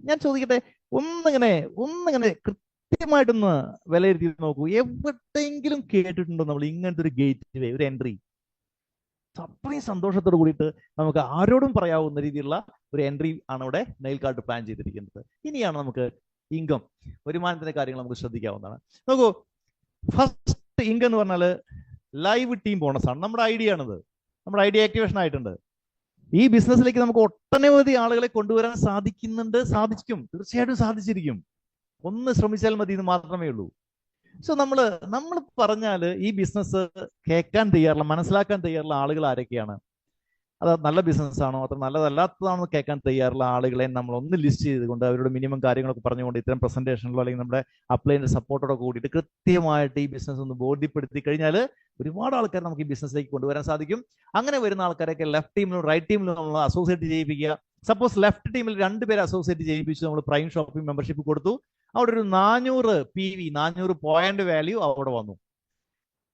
ഞാൻ ചോദിക്കട്ടെ, ഒന്നിങ്ങനെ കൃത്യമായിട്ടൊന്ന് വിലയിരുത്തി നോക്കൂ. എവിടെയെങ്കിലും കേട്ടിട്ടുണ്ടോ നമ്മൾ ഇങ്ങനത്തെ ഒരു ഗേറ്റ് വേ, ഒരു എൻട്രി? അത്രയും സന്തോഷത്തോട് കൂടിയിട്ട് നമുക്ക് ആരോടും പറയാവുന്ന രീതിയിലുള്ള ഒരു എൻട്രി ആണ് ഇവിടെ നെയിൽകാർട്ട് പ്ലാൻ ചെയ്തിരിക്കുന്നത്. ഇനിയാണ് നമുക്ക് ഇൻകം, വരുമാനത്തിന്റെ കാര്യങ്ങൾ നമുക്ക് ശ്രദ്ധിക്കാവുന്നതാണ്. നോക്കൂ, ഫസ്റ്റ് ഇൻകം എന്ന് പറഞ്ഞാൽ ലൈവ് ടീം ബോണസ് ആണ്. നമ്മുടെ ഐഡിയ ആണിത്, നമ്മുടെ ഐഡിയ ആക്ടിവേഷൻ ആയിട്ടുണ്ട്. ഈ ബിസിനസ്സിലേക്ക് നമുക്ക് ഒട്ടനവധി ആളുകളെ കൊണ്ടുവരാൻ സാധിക്കും, തീർച്ചയായിട്ടും സാധിച്ചിരിക്കും. ഒന്ന് ശ്രമിച്ചാൽ മതി എന്ന് മാത്രമേ ഉള്ളൂ. സോ നമ്മൾ പറഞ്ഞാല് ഈ ബിസിനസ് കേൾക്കാൻ തയ്യാറുള്ള, മനസ്സിലാക്കാൻ തയ്യാറുള്ള ആളുകൾ ആരൊക്കെയാണ്? അത് നല്ല ബിസിനസ് ആണോ അത്ര നല്ലതല്ലാത്തതാണെന്ന് കേൾക്കാൻ തയ്യാറുള്ള ആളുകളെ നമ്മൾ ഒന്ന് ലിസ്റ്റ് ചെയ്തുകൊണ്ട് അവരുടെ മിനിമം കാര്യങ്ങളൊക്കെ പറഞ്ഞുകൊണ്ട് ഇത്തരം പ്രസന്റേഷനിലോ അല്ലെങ്കിൽ നമ്മുടെ അപ്ലൈൻ്റെ സപ്പോർട്ടോടെ കൂടിയിട്ട് കൃത്യമായിട്ട് ഈ ബിസിനസ് ഒന്ന് ബോധ്യപ്പെടുത്തി കഴിഞ്ഞാൽ ഒരുപാട് ആൾക്കാർ നമുക്ക് ഈ ബിസിനസ്സിലേക്ക് കൊണ്ടുവരാൻ സാധിക്കും. അങ്ങനെ വരുന്ന ആൾക്കാരൊക്കെ ലെഫ്റ്റ് ടീമിലും റൈറ്റ് ടീമിലും നമ്മൾ അസോസിയേറ്റ് ചെയ്യിപ്പിക്കുക. സപ്പോസ് ലെഫ്റ്റ് ടീമിൽ 2 പേരെ അസോസിയേറ്റ് ചെയ്യിപ്പിച്ച് നമ്മൾ പ്രൈം ഷോപ്പിംഗ് മെമ്പർഷിപ്പ് കൊടുത്തു. അവിടെ ഒരു 400 PV 400 പോയിന്റ് വാല്യൂ അവിടെ വന്നു.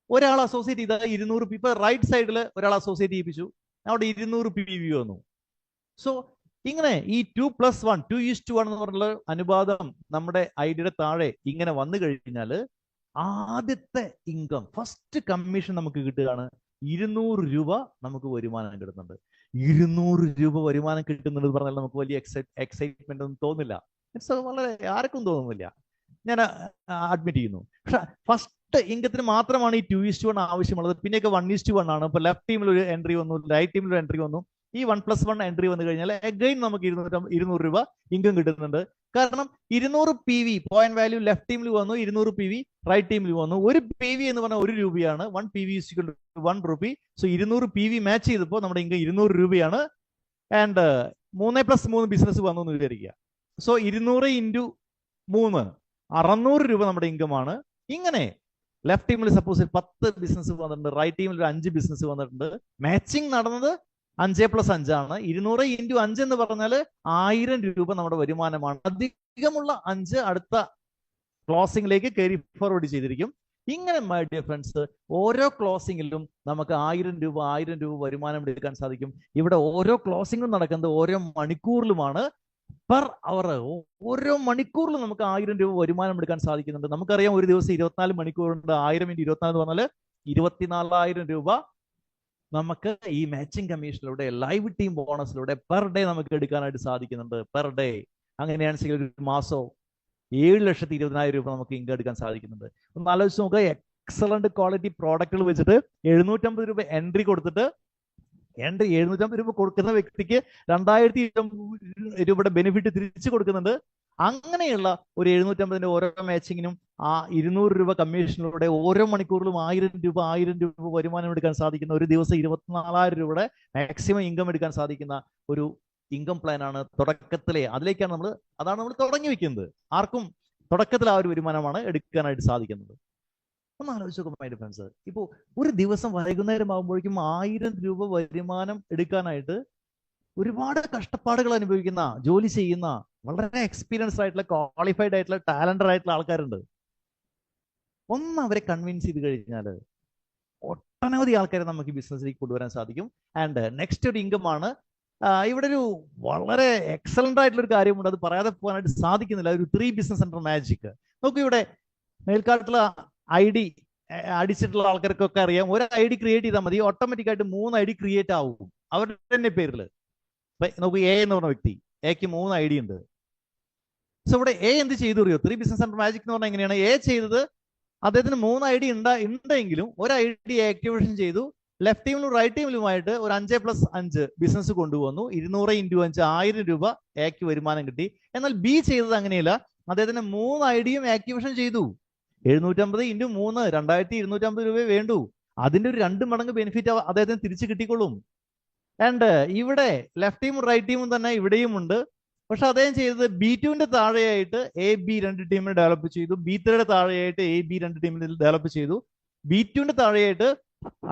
ഒരാൾ അസോസിയേറ്റ് ചെയ്താൽ 200. ഇപ്പൊ റൈറ്റ് സൈഡിൽ ഒരാൾ അസോസിയേറ്റ് ചെയ്യിപ്പിച്ചു, അവിടെ 200 PV വന്നു. സോ ഇങ്ങനെ ഈ 2+1 2:1 എന്ന് പറഞ്ഞുള്ള അനുപാതം നമ്മുടെ ഐഡിയുടെ താഴെ ഇങ്ങനെ വന്നു കഴിഞ്ഞാൽ ആദ്യത്തെ ഇൻകം, ഫസ്റ്റ് കമ്മീഷൻ നമുക്ക് കിട്ടുകയാണ്. 200 രൂപ നമുക്ക് വരുമാനം കിട്ടുന്നുണ്ട്. 200 രൂപ വരുമാനം കിട്ടുന്നുണ്ട് പറഞ്ഞാൽ നമുക്ക് വലിയ എക്സൈറ്റ്മെന്റ് ഒന്നും തോന്നില്ല. വളരെ ആർക്കും തോന്നുന്നില്ല, ഞാൻ അഡ്മിറ്റ് ചെയ്യുന്നു. പക്ഷെ ഫസ്റ്റ് ഇൻകത്തിന് മാത്രമാണ് ഈ 2:1 ആവശ്യമുള്ളത്. പിന്നെയൊക്കെ 1:1 ആണ്. ഇപ്പൊ ലെഫ്റ്റ് ടീമിൽ ഒരു എൻട്രി വന്നു, റൈറ്റ് ടീമിൽ ഒരു എൻട്രി വന്നു. ഈ 1+1 എൻട്രി വന്നു കഴിഞ്ഞാൽ അഗൈൻ നമുക്ക് 200 രൂപ ഇൻകം കിട്ടുന്നുണ്ട്. കാരണം 200 PV പോയിന്റ് വാല്യൂ ലെഫ്റ്റ് ടീമിൽ വന്നു, 200 PV റൈറ്റ് ടീമിൽ വന്നു. ഒരു PV എന്ന് പറഞ്ഞാൽ 1 രൂപയാണ്. 1 PV is equal to 1 rupee. So 200 PV match ചെയ്തപ്പോൾ നമ്മുടെ ഇൻകം 200 രൂപയാണ്. ആൻഡ് 3+3 ബിസിനസ് വന്നു എന്ന് വിചാരിക്കുക. സോ 200 × 3 600 രൂപ നമ്മുടെ ഇൻകം ആണ്. ഇങ്ങനെ ലെഫ്റ്റ് ടീമിൽ സപ്പോസ് 10 ബിസിനസ് വന്നിട്ടുണ്ട്, റൈറ്റ് ടീമിൽ ഒരു 5 ബിസിനസ് വന്നിട്ടുണ്ട്. മാച്ചിങ് നടന്നത് 5+5 ആണ്. 200 × 5 എന്ന് പറഞ്ഞാൽ 1000 രൂപ നമ്മുടെ വരുമാനമാണ്. അധികമുള്ള 5 അടുത്ത ക്ലോസിംഗിലേക്ക് കയറി ഫോർവേഡ് ചെയ്തിരിക്കും. ഇങ്ങനെ മൈ ഡിയർ ഫ്രണ്ട്സ്, ഓരോ ക്ലോസിംഗിലും നമുക്ക് 1000 രൂപ വരുമാനം എടുക്കാൻ സാധിക്കും. ഇവിടെ ഓരോ ക്ലോസിംഗും നടക്കുന്നത് ഓരോ മണിക്കൂറിലുമാണ്. പെർ അവർ ഓരോ മണിക്കൂറിലും നമുക്ക് 1000 രൂപ വരുമാനം എടുക്കാൻ സാധിക്കുന്നുണ്ട്. നമുക്കറിയാം ഒരു ദിവസം 24 മണിക്കൂറുണ്ട്. 1000 × 24 എന്ന് പറഞ്ഞാൽ 24,000 രൂപ നമുക്ക് ഈ മാച്ചിങ് കമ്മീഷനിലൂടെ ലൈവ് ടീം ബോണസിലൂടെ പെർ ഡേ നമുക്ക് എടുക്കാനായിട്ട് സാധിക്കുന്നുണ്ട്. പെർ ഡേ അങ്ങനെയാണെങ്കിൽ ഒരു മാസം 7,20,000 രൂപ നമുക്ക് ഇൻകം എടുക്കാൻ സാധിക്കുന്നുണ്ട്. ഒന്ന് ആലോചിച്ച് നോക്കുക. എക്സലന്റ് ക്വാളിറ്റി പ്രോഡക്റ്റുകൾ വെച്ചിട്ട് 750 രൂപ എൻട്രി കൊടുത്തിട്ട് 750 രൂപ കൊടുക്കുന്ന വ്യക്തിക്ക് 2,000 രൂപയുടെ ബെനിഫിറ്റ് തിരിച്ചു കൊടുക്കുന്നുണ്ട്. അങ്ങനെയുള്ള ഒരു 750ന്റെ ഓരോ മാച്ചിങ്ങിനും ആ 200 രൂപ കമ്മീഷനിലൂടെ ഓരോ മണിക്കൂറിലും 1000 രൂപ വരുമാനം എടുക്കാൻ സാധിക്കുന്ന, ഒരു ദിവസം 24,000 രൂപയുടെ മാക്സിമം ഇൻകം എടുക്കാൻ സാധിക്കുന്ന ഒരു ഇൻകം പ്ലാൻ ആണ് തുടക്കത്തിലെ. അതാണ് നമ്മൾ തുടങ്ങി വെക്കുന്നത്. ആർക്കും തുടക്കത്തിൽ ആ ഒരു വരുമാനമാണ് എടുക്കാനായിട്ട് സാധിക്കുന്നത്. ഒന്ന് ആലോചിച്ച് നോക്കും മൈ ഫ്രണ്ട്സ്. ഇപ്പോൾ ഒരു ദിവസം വൈകുന്നേരം ആകുമ്പോഴേക്കും 1000 രൂപ വരുമാനം എടുക്കാനായിട്ട് ഒരുപാട് കഷ്ടപ്പാടുകൾ അനുഭവിക്കുന്ന, ജോലി ചെയ്യുന്ന, വളരെ എക്സ്പീരിയൻസ്ഡ് ആയിട്ടുള്ള, ക്വാളിഫൈഡ് ആയിട്ടുള്ള, ടാലന്റഡ് ആയിട്ടുള്ള ആൾക്കാരുണ്ട്. ഒന്ന് അവരെ കൺവിൻസ് ചെയ്ത് കഴിഞ്ഞാൽ ഒട്ടനവധി ആൾക്കാരെ നമുക്ക് ഈ ബിസിനസ്സിലേക്ക് കൊണ്ടുവരാൻ സാധിക്കും. ആൻഡ് നെക്സ്റ്റ് ഒരു ഇൻകം ആണ്. ഇവിടെ ഒരു വളരെ എക്സലന്റ് ആയിട്ടുള്ള ഒരു കാര്യമുണ്ട്, അത് പറയാതെ പോകാനായിട്ട് സാധിക്കുന്നില്ല. ഒരു 3 ബിസിനസ് സെന്റർ മാജിക്. നോക്കൂ, ഇവിടെ മേൽക്കാട്ടുള്ള ID അടിച്ചിട്ടുള്ള ആൾക്കാർക്കൊക്കെ അറിയാം. ഒരു ID ക്രിയേറ്റ് ചെയ്താൽ മതി, ഓട്ടോമാറ്റിക് ആയിട്ട് 3 ID ക്രിയേറ്റ് ആവും അവരുടെ തന്നെ പേരിൽ. നോക്കൂ, എ എന്ന് പറഞ്ഞ വ്യക്തി, എക്ക് 3 ID ഉണ്ട്. സോ ഇവിടെ എ എന്ത് ചെയ്തു അറിയോ? 3 ബിസിനസ് സെന്റർ മാജിക് എന്ന് പറഞ്ഞാൽ എങ്ങനെയാണ്? എ ചെയ്തത്, അദ്ദേഹത്തിന് 3 ID ഉണ്ടെങ്കിലും ഒരു ID ആക്ടിവേഷൻ ചെയ്തു. ലെഫ്റ്റ് ടീമിലും റൈറ്റ് ടീമിലുമായിട്ട് ഒരു 5+5 ബിസിനസ് കൊണ്ടുവന്നു. 200 × 5 1000 രൂപ എക്ക് വരുമാനം കിട്ടി. എന്നാൽ ബി ചെയ്തത് അങ്ങനെയല്ല. അദ്ദേഹത്തിന് 3 IDയും ആക്ടിവേഷൻ ചെയ്തു. 750 × 3 2250 രൂപ വേണ്ടു. അതിന്റെ ഒരു 2 മടങ്ങ് ബെനിഫിറ്റ് അദ്ദേഹത്തിന് തിരിച്ചു കിട്ടിക്കൊള്ളും. ആൻഡ് ഇവിടെ ലെഫ്റ്റ് ടീമും റൈറ്റ് ടീമും തന്നെ ഇവിടെയും ഉണ്ട്. പക്ഷെ അദ്ദേഹം ചെയ്തത് B2ന്റെ താഴെയായിട്ട് AB 2 ടീമിനെ ഡെവലപ്പ് ചെയ്തു. B3യുടെ താഴെയായിട്ട് AB 2 ടീമിനെ ഡെവലപ്പ് ചെയ്തു. B2ന്റെ താഴെയായിട്ട്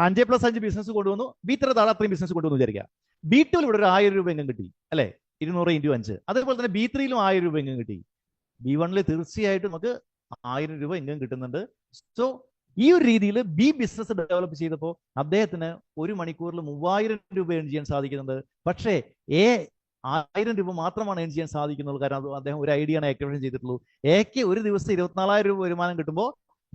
5+5 ബിസിനസ് കൊണ്ടുവന്നു. B3 താഴെ അത്രയും ബിസിനസ് കൊണ്ടുവന്നു വിചാരിക്കുക. B2ൽ ഇവിടെ ഒരു 1000 രൂപ ഇൻകം കിട്ടി അല്ലെ, 200 × 5. അതേപോലെ തന്നെ B3യിലും 1000 രൂപ ഇൻകം കിട്ടി. B1ൽ തീർച്ചയായിട്ടും നമുക്ക് 1000 രൂപ ഇൻകം കിട്ടുന്നുണ്ട്. സോ ഈ ഒരു രീതിയിൽ ബി ബിസിനസ് ഡെവലപ്പ് ചെയ്തപ്പോൾ അദ്ദേഹത്തിന് ഒരു മണിക്കൂറിൽ 3000 രൂപ ഏൺ ചെയ്യാൻ സാധിക്കുന്നുണ്ട്. പക്ഷേ എ 1000 രൂപ മാത്രമാണ് ഏൺ ചെയ്യാൻ സാധിക്കുന്നുള്ളൂ. കാരണം അദ്ദേഹം ഒരു ഐഡിയാണ് ആക്ടിവേഷൻ ചെയ്തിട്ടുള്ളൂ. എക്ക് ഒരു ദിവസം 24,000 രൂപ വരുമാനം കിട്ടുമ്പോൾ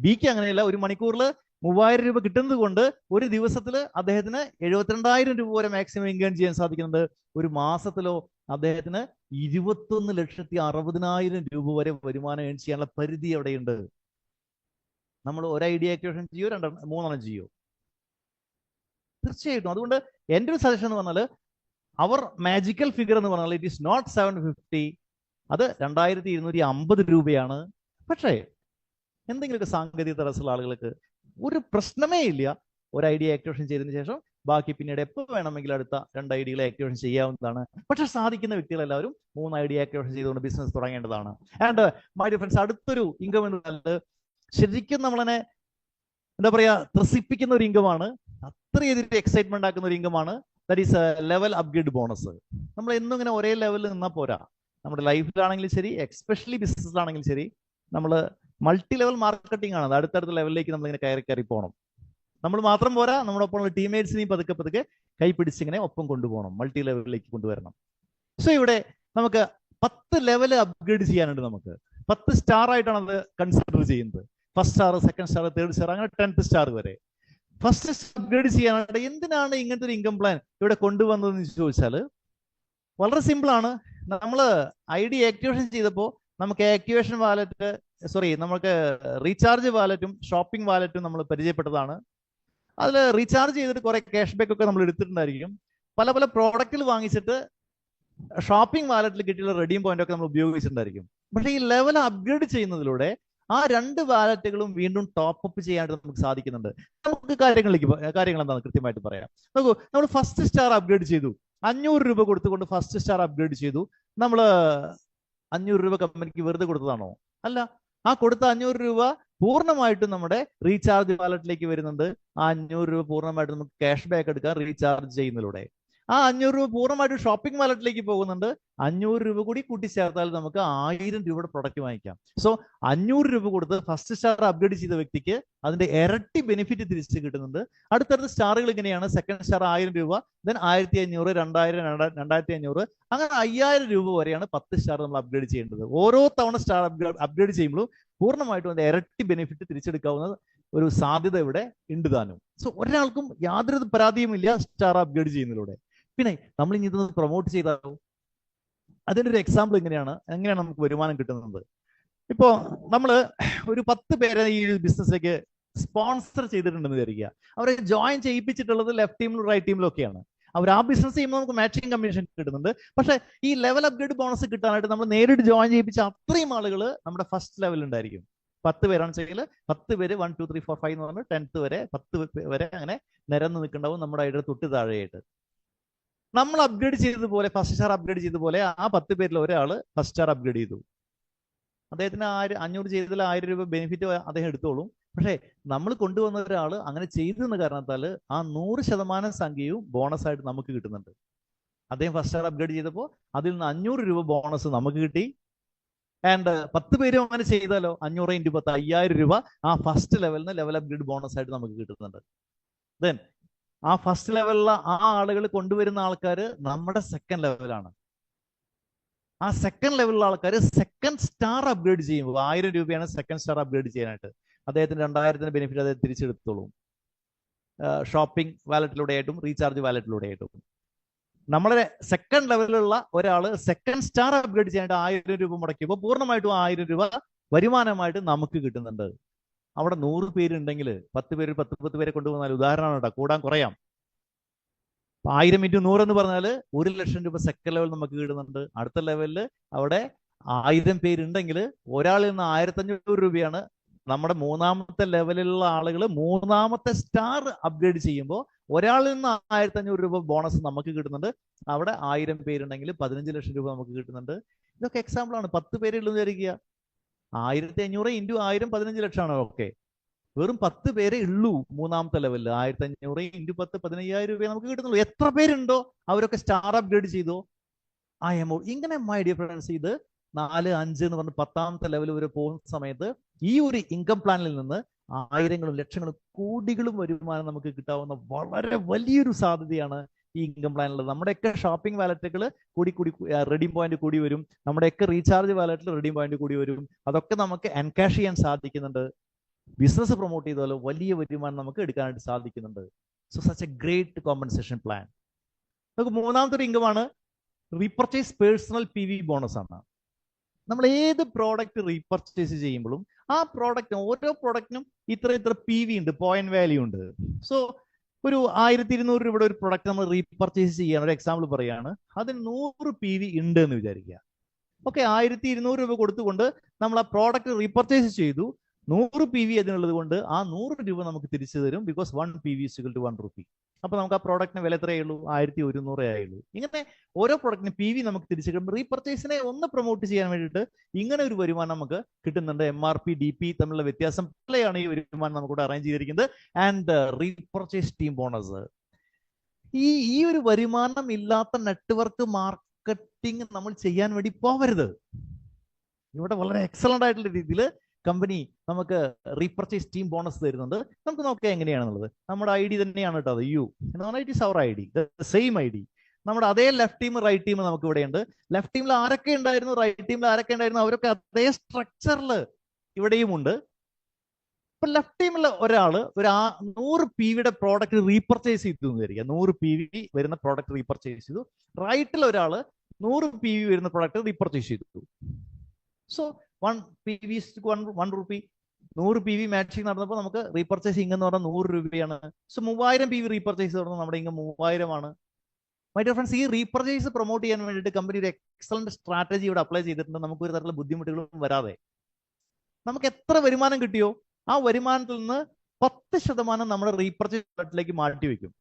ബിക്ക് അങ്ങനെയല്ല. ഒരു മണിക്കൂറിൽ 3000 രൂപ കിട്ടുന്നത് കൊണ്ട് ഒരു ദിവസത്തിൽ അദ്ദേഹത്തിന് 72,000 രൂപ വരെ മാക്സിമം ഇൻകം ചെയ്യാൻ സാധിക്കുന്നുണ്ട്. ഒരു മാസത്തിലോ അദ്ദേഹത്തിന് 21,60,000 രൂപ വരെ വരുമാനം ഏൺ ചെയ്യാനുള്ള പരിധി അവിടെയുണ്ട്. നമ്മൾ ഒരു ഐഡിയ ആക്ടിവേഷൻ ചെയ്യോ, 3 ചെയ്യോ? തീർച്ചയായിട്ടും. അതുകൊണ്ട് എൻ്റെ ഒരു സജഷൻ എന്ന് പറഞ്ഞാൽ അവർ മാജിക്കൽ ഫിഗർ എന്ന് പറഞ്ഞാൽ ഇറ്റ് ഈസ് നോട്ട് 750, അത് 2250 രൂപയാണ്. പക്ഷേ എന്തെങ്കിലുമൊക്കെ സാങ്കേതിക തടസ്സമുള്ള ആളുകൾക്ക് ഒരു പ്രശ്നമേ ഇല്ല. ഒരു ഐഡിയ ആക്ടിവേഷൻ ചെയ്തതിനു ശേഷം ബാക്കി പിന്നീട് എപ്പോൾ വേണമെങ്കിലും അടുത്ത 2 ഐഡിയകളെ ആക്ടിവേഷൻ ചെയ്യാവുന്നതാണ്. പക്ഷെ സാധിക്കുന്ന വ്യക്തികളെല്ലാവരും 3 ഐഡിയ ആക്ടിവേഷൻ ചെയ്തുകൊണ്ട് ബിസിനസ് തുടങ്ങേണ്ടതാണ്. ആൻഡ് മൈ ഡിയർ ഫ്രണ്ട്സ്, അടുത്തൊരു ഇൻകം എന്ന് പറഞ്ഞാൽ ശരിക്കും നമ്മളെ എന്താ പറയാ, ത്രസിപ്പിക്കുന്ന ഒരു ഇൻകമാണ്. അത്രയധികം എക്സൈറ്റ്മെന്റ് ആക്കുന്ന ഒരു ഇൻകമാണ്. That is level upgrade bonus. നമ്മൾ എന്നും ഇങ്ങനെ ഒരേ ലെവലിൽ നിന്നാൽ പോരാ. നമ്മുടെ ലൈഫിലാണെങ്കിലും ശരി, എക്സ്പെഷ്യലി ബിസിനസ്സിലാണെങ്കിലും ശരി, നമ്മൾ മൾട്ടി ലെവൽ മാർക്കറ്റിംഗ് ആണ്. അടുത്തടുത്ത ലെവലിലേക്ക് നമ്മളിങ്ങനെ കയറി പോകണം. നമ്മൾ മാത്രം പോരാ, നമ്മുടെ ഒപ്പമുള്ള ടീംമേറ്റ്സിനെയും പതുക്കെ കൈ പിടിച്ചിങ്ങനെ ഒപ്പം കൊണ്ടുപോകണം, മൾട്ടി ലെവലിലേക്ക് കൊണ്ടുവരണം. സോ ഇവിടെ നമുക്ക് 10 ലെവൽ അപ്ഗ്രേഡ് ചെയ്യാനുണ്ട്. നമുക്ക് 10 സ്റ്റാർ ആയിട്ടാണ് അത് കൺസിഡർ ചെയ്യുന്നത്. 1st star, 2nd star, 3rd star, അങ്ങനെ 10th സ്റ്റാർ വരെ. ഫസ്റ്റ് അപ്ഗ്രേഡ് ചെയ്യാനായിട്ട് എന്തിനാണ് ഇങ്ങനത്തെ ഒരു ഇൻകം പ്ലാൻ ഇവിടെ കൊണ്ടുവന്നതെന്ന് ചോദിച്ചാൽ വളരെ സിമ്പിൾ ആണ്. നമ്മൾ ID ആക്ടിവേഷൻ ചെയ്തപ്പോൾ നമുക്ക് ആക്ടിവേഷൻ വാലറ്റ്, നമുക്ക് റീചാർജ് വാലറ്റും ഷോപ്പിംഗ് വാലറ്റും നമ്മൾ പരിചയപ്പെട്ടതാണ്. അതിൽ റീചാർജ് ചെയ്തിട്ട് കുറെ ക്യാഷ് ബാക്ക് ഒക്കെ നമ്മൾ എടുത്തിട്ടുണ്ടായിരിക്കും. പല പല പ്രോഡക്റ്റുകൾ വാങ്ങിച്ചിട്ട് ഷോപ്പിംഗ് വാലറ്റിൽ കിട്ടിയുള്ള റെഡീം പോയിന്റ് ഒക്കെ നമ്മൾ ഉപയോഗിച്ചിട്ടുണ്ടായിരിക്കും. പക്ഷേ ഈ ലെവൽ അപ്ഗ്രേഡ് ചെയ്യുന്നതിലൂടെ ആ രണ്ട് വാലറ്റുകളും വീണ്ടും ടോപ്പ് അപ്പ് ചെയ്യാനായിട്ട് നമുക്ക് സാധിക്കുന്നുണ്ട്. നമുക്ക് കാര്യങ്ങൾ എന്താണ് കൃത്യമായിട്ട് പറയാം. നോക്കൂ, നമ്മൾ ഫസ്റ്റ് സ്റ്റാർ അപ്ഗ്രേഡ് ചെയ്തു, 500 രൂപ കൊടുത്തുകൊണ്ട് ഫസ്റ്റ് സ്റ്റാർ അപ്ഗ്രേഡ് ചെയ്തു. നമ്മൾ 500 രൂപ കമ്പനിക്ക് വെറുതെ കൊടുത്തതാണോ? അല്ല. ആ കൊടുത്ത 500 രൂപ പൂർണ്ണമായിട്ടും നമ്മുടെ റീചാർജ് വാലറ്റിലേക്ക് വരുന്നുണ്ട്. ആ 500 രൂപ പൂർണ്ണമായിട്ട് നമുക്ക് ക്യാഷ് ബാക്ക് എടുക്കാം റീചാർജ് ചെയ്യുന്നതിലൂടെ. ആ 500 രൂപ പൂർണ്ണമായിട്ട് ഷോപ്പിംഗ് വാലറ്റിലേക്ക് പോകുന്നുണ്ട്. 500 രൂപ കൂടി കൂട്ടിച്ചേർത്താൽ നമുക്ക് 1000 രൂപയുടെ പ്രൊഡക്റ്റ് വാങ്ങിക്കാം. സോ 500 രൂപ കൊടുത്ത് ഫസ്റ്റ് സ്റ്റാർ അപ്ഗ്രേഡ് ചെയ്ത വ്യക്തിക്ക് അതിന്റെ ഇരട്ടി ബെനിഫിറ്റ് തിരിച്ച് കിട്ടുന്നുണ്ട്. അടുത്തടുത്ത സ്റ്റാറുകൾ ഇങ്ങനെയാണ്. സെക്കൻഡ് സ്റ്റാർ 1000 രൂപ, ദെൻ 1500, 2000, 2500, അങ്ങനെ 5000 രൂപ വരെയാണ് 10 സ്റ്റാർ നമ്മൾ അപ്ഗ്രേഡ് ചെയ്യേണ്ടത്. ഓരോ തവണ സ്റ്റാർ അപ്ഗ്രേഡ് ചെയ്യുമ്പോഴും പൂർണ്ണമായിട്ടും അതിന്റെ ഇരട്ടി ബെനിഫിറ്റ് തിരിച്ചെടുക്കാവുന്ന ഒരു സാധ്യത ഇവിടെ ഉണ്ട് താനും. സോ ഒരാൾക്കും യാതൊരു പരാതിയുമില്ല സ്റ്റാർ അപ്ഗ്രേഡ് ചെയ്യുന്നതിലൂടെ. പിന്നെ നമ്മൾ ഇനി ഇതൊന്ന് പ്രൊമോട്ട് ചെയ്താലോ? അതിൻ്റെ ഒരു എക്സാമ്പിൾ എങ്ങനെയാണ് നമുക്ക് വരുമാനം കിട്ടുന്നത്? ഇപ്പോ നമ്മൾ ഒരു 10 പേരെ ഈ ബിസിനസ്സിലേക്ക് സ്പോൺസർ ചെയ്തിട്ടുണ്ടെന്ന് വിചാരിക്കുക. അവരെ ജോയിൻ ചെയ്യിപ്പിച്ചിട്ടുള്ളത് ലെഫ്റ്റ് ടീമിലും റൈറ്റ് ടീമിലും ഒക്കെയാണ്. അവർ ആ ബിസിനസ് ചെയ്യുമ്പോൾ നമുക്ക് മാച്ചിങ് കമ്മീഷൻ കിട്ടുന്നുണ്ട്. പക്ഷേ ഈ ലെവൽ അപ്ഗ്രേഡ് ബോണസ് കിട്ടാനായിട്ട് നമ്മൾ നേരിട്ട് ജോയിൻ ചെയ്യിപ്പിച്ച അത്രയും ആളുകൾ നമ്മുടെ ഫസ്റ്റ് ലെവലിൽ ഉണ്ടായിരിക്കും. 10 പേരാണ് ചെയ്യൽ, 10 പേര് 1 2 3 4 5 എന്ന് പറഞ്ഞാൽ 10th വരെ 10 വരെ അങ്ങനെ നിരന്ന് നിൽക്കുന്നുണ്ടാവും നമ്മുടെ അതിയുടെ തൊട്ട് താഴെയായിട്ട്. നമ്മൾ അപ്ഗ്രേഡ് ചെയ്തതുപോലെ ഫസ്റ്റ് സ്റ്റാർ അപ്ഗ്രേഡ് ചെയ്തതുപോലെ ആ 10 പേരിൽ ഒരാൾ ഫസ്റ്റ് സ്റ്റാർ അപ്ഗ്രേഡ് ചെയ്തു. അദ്ദേഹത്തിന് 500 ചെയ്തതിൽ 1000 രൂപ ബെനിഫിറ്റ് അദ്ദേഹം എടുത്തോളും. പക്ഷേ നമ്മൾ കൊണ്ടുവന്ന ഒരാൾ അങ്ങനെ ചെയ്തെന്ന കാരണത്താൽ ആ 100% സംഖ്യയും ബോണസ് ആയിട്ട് നമുക്ക് കിട്ടുന്നുണ്ട്. അദ്ദേഹം ഫസ്റ്റ് സ്റ്റാർ അപ്ഗ്രേഡ് ചെയ്തപ്പോൾ അതിൽ നിന്ന് 500 രൂപ ബോണസ് നമുക്ക് കിട്ടി. ആൻഡ് 10 പേരും അങ്ങനെ ചെയ്താലോ 500 × 10 5000 രൂപ ആ ഫസ്റ്റ് ലെവലിന് ലെവൽ അപ്ഗ്രേഡ് ബോണസ് ആയിട്ട് നമുക്ക് കിട്ടുന്നുണ്ട്. ദെൻ ആ ഫസ്റ്റ് ലെവലിലുള്ള ആ ആളുകൾ കൊണ്ടുവരുന്ന ആൾക്കാർ നമ്മുടെ സെക്കൻഡ് ലെവലാണ്. ആ സെക്കൻഡ് ലെവലിലുള്ള ആൾക്കാർ സെക്കൻഡ് സ്റ്റാർ അപ്ഗ്രേഡ് ചെയ്യുമ്പോൾ 1000 രൂപയാണ് സെക്കൻഡ് സ്റ്റാർ അപ്ഗ്രേഡ് ചെയ്യാനായിട്ട്. അദ്ദേഹത്തിന് 2000 ബെനിഫിറ്റ് അദ്ദേഹം തിരിച്ചെടുത്തോളും ഷോപ്പിംഗ് വാലറ്റിലൂടെ ആയിട്ടും റീചാർജ് വാലറ്റിലൂടെ ആയിട്ടും. നമ്മുടെ സെക്കൻഡ് ലെവലിലുള്ള ഒരാൾ സെക്കൻഡ് സ്റ്റാർ അപ്ഗ്രേഡ് ചെയ്യാനായിട്ട് 1000 രൂപ മുടക്കിയപ്പോൾ പൂർണ്ണമായിട്ടും 1000 രൂപ വരുമാനമായിട്ട് നമുക്ക് കിട്ടുന്നുണ്ട്. അവിടെ 100 പേരുണ്ടെങ്കിൽ 10 പേര് 10 പേരെ കൊണ്ടുപോകുന്നാൽ ഉദാഹരണമാണ് കേട്ടോ, കൂടാൻ കുറയാം. 1000 × 100 എന്ന് പറഞ്ഞാൽ 1,00,000 രൂപ സെക്കൻഡ് ലെവൽ നമുക്ക് കിട്ടുന്നുണ്ട്. അടുത്ത ലെവലിൽ അവിടെ 1000 പേരുണ്ടെങ്കിൽ ഒരാളിൽ നിന്ന് 1500 രൂപയാണ് നമ്മുടെ മൂന്നാമത്തെ ലെവലിലുള്ള ആളുകൾ മൂന്നാമത്തെ സ്റ്റാർ അപ്ഗ്രേഡ് ചെയ്യുമ്പോൾ ഒരാളിൽ നിന്ന് 1500 രൂപ ബോണസ് നമുക്ക് കിട്ടുന്നുണ്ട്. അവിടെ 1000 പേരുണ്ടെങ്കിൽ 15 ലക്ഷം രൂപ നമുക്ക് കിട്ടുന്നുണ്ട്. ഇതൊക്കെ എക്സാമ്പിൾ ആണ്. 10 പേരുള്ളൂ വിചാരിക്കുക, 1500 × 1000 15 ലക്ഷമാണ്. ഓക്കെ, വെറും 10 പേരെ ഉള്ളൂ മൂന്നാമത്തെ ലെവലിൽ. 1500 × 10 15,000 രൂപയെ നമുക്ക് കിട്ടുന്നുള്ളൂ. എത്ര പേരുണ്ടോ അവരൊക്കെ സ്റ്റാർ അപ്ഗ്രേഡ് ചെയ്തോ ആ എമൗണ്ട്. ഇങ്ങനെ മൈ ഡിയർ ഫ്രണ്ട്സ്, ഇത് 4 5 എന്ന് പറഞ്ഞ് 10ാമത്തെ ലെവൽ വരെ പോകുന്ന സമയത്ത് ഈ ഒരു ഇൻകം പ്ലാനിൽ നിന്ന് ആയിരങ്ങളും ലക്ഷങ്ങളും കോടികളും വരുമാനം നമുക്ക് കിട്ടാവുന്ന വളരെ വലിയൊരു സാധ്യതയാണ് ഈ ഇൻകം പ്ലാനിലുള്ളത്. നമ്മുടെയൊക്കെ ഷോപ്പിംഗ് വാലറ്റുകൾ കൂടി റെഡീം പോയിന്റ് കൂടി വരും. നമ്മുടെയൊക്കെ റീചാർജ് വാലറ്റിൽ റെഡീം പോയിന്റ് കൂടി വരും. അതൊക്കെ നമുക്ക് എൻകാഷ് ചെയ്യാൻ സാധിക്കുന്നുണ്ട്. ബിസിനസ് പ്രൊമോട്ട് ചെയ്താലോ വലിയ വരുമാനം നമുക്ക് എടുക്കാനായിട്ട് സാധിക്കുന്നുണ്ട്. So such A great compensation plan. നമുക്ക് മൂന്നാമത്തെ ഒരു ഇൻകമാണ് റീപർച്ചേസ് പേഴ്സണൽ PV ബോണസ് ആണ്. നമ്മൾ ഏത് പ്രോഡക്റ്റ് റീപർച്ചേസ് ചെയ്യുമ്പോഴും ആ പ്രോഡക്റ്റ് ഓരോ പ്രോഡക്റ്റിനും ഇത്ര PV ഉണ്ട്, പോയിന്റ് വാല്യൂ ഉണ്ട്. സോ ഒരു 1200 രൂപയുടെ ഒരു പ്രൊഡക്റ്റ് നമ്മൾ റീപർച്ചേസ് ചെയ്യാൻ ഒരു എക്സാമ്പിൾ പറയുകയാണ്, അതിന് 100 PV ഉണ്ട് എന്ന് വിചാരിക്കുക. ഓക്കെ, 1200 രൂപ കൊടുത്തുകൊണ്ട് നമ്മൾ ആ പ്രോഡക്റ്റ് റീപർച്ചേസ് ചെയ്തു. 100 PV അതിനുള്ളത് കൊണ്ട് ആ 100 രൂപ നമുക്ക് തിരിച്ചു തരും. Because 1 PV = 1 rupee. അപ്പൊ നമുക്ക് ആ പ്രോഡക്റ്റിന് വില എത്രയേ ഉള്ളൂ? 1100 ആയുള്ളൂ. ഇങ്ങനെ ഓരോ പ്രോഡക്റ്റിന് PV നമുക്ക് തിരിച്ചു കിട്ടും. റീപർച്ചേസിനെ ഒന്ന് പ്രൊമോട്ട് ചെയ്യാൻ വേണ്ടിയിട്ട് ഇങ്ങനെ ഒരു വരുമാനം നമുക്ക് കിട്ടുന്നുണ്ട്. MRP DP തമ്മിലുള്ള വ്യത്യാസം പോലെയാണ് ഈ വരുമാനം നമുക്കിവിടെ അറേഞ്ച് ചെയ്തിരിക്കുന്നത്. And repurchase team bonus. ഈ ഒരു വരുമാനം ഇല്ലാത്ത നെറ്റ്വർക്ക് മാർക്കറ്റിംഗ് നമ്മൾ ചെയ്യാൻ വേണ്ടി പോവരുത്. ഇവിടെ വളരെ എക്സലന്റ് ആയിട്ടുള്ള രീതിയിൽ കമ്പനി നമുക്ക് റീപർച്ചേസ് ടീം ബോണസ് തരുന്നുണ്ട്. നമുക്ക് നോക്കാം എങ്ങനെയാണെന്നുള്ളത്. നമ്മുടെ ID തന്നെയാണ് കേട്ടോ, അത് U എന്നാണ്. It is our ID, same ID. നമ്മുടെ അതേ ലെഫ്റ്റ് ടീം റൈറ്റ് ടീം നമുക്ക് ഇവിടെ ഉണ്ട്. ലെഫ്റ്റ് ടീമിൽ ആരൊക്കെ ഉണ്ടായിരുന്നു, റൈറ്റ് ടീമിൽ ആരൊക്കെ ഉണ്ടായിരുന്നു, അവരൊക്കെ അതേ സ്ട്രക്ചറിൽ ഇവിടെയും ഉണ്ട്. ഇപ്പൊ ലെഫ്റ്റ് ടീമിൽ ഒരാൾ ഒരു 100 PVയുടെ പ്രോഡക്റ്റ് റീപർച്ചേസ് ചെയ്തു എന്ന് വിചാരിക്കുക. 100 PV വരുന്ന പ്രോഡക്റ്റ് റീപർച്ചേസ് ചെയ്തു. റൈറ്റിൽ ഒരാൾ 100 PV വരുന്ന പ്രോഡക്റ്റ് റീപർച്ചേസ് ചെയ്തു. So 1 PV = 1 rupee. 100 PV matching നടന്നപ്പോൾ നമുക്ക് റീപർച്ചേസ് ഇൻകം എന്ന് പറഞ്ഞാൽ 100 രൂപയാണ്. സോ 3000 PV റീപർച്ചേസ് നടന്നു, നമ്മുടെ ഇൻകം 3000 ആണ്. മൈ ഡിയർ ഫ്രണ്ട്സ്, ഈ റീപർച്ചേസ് പ്രൊമോട്ട് ചെയ്യാൻ വേണ്ടിയിട്ട് കമ്പനി ഒരു എക്സലന്റ് സ്ട്രാറ്റജി ഇവിടെ അപ്ലൈ ചെയ്തിട്ടുണ്ട്. നമുക്ക് ഒരു തരത്തിലുള്ള ബുദ്ധിമുട്ടുകളും വരാതെ നമുക്ക് എത്ര വരുമാനം കിട്ടിയോ ആ വരുമാനത്തിൽ നിന്ന് 10% നമ്മുടെ റീപർച്ചേസ് ഫണ്ടിലേക്ക് മാറ്റി വെക്കും.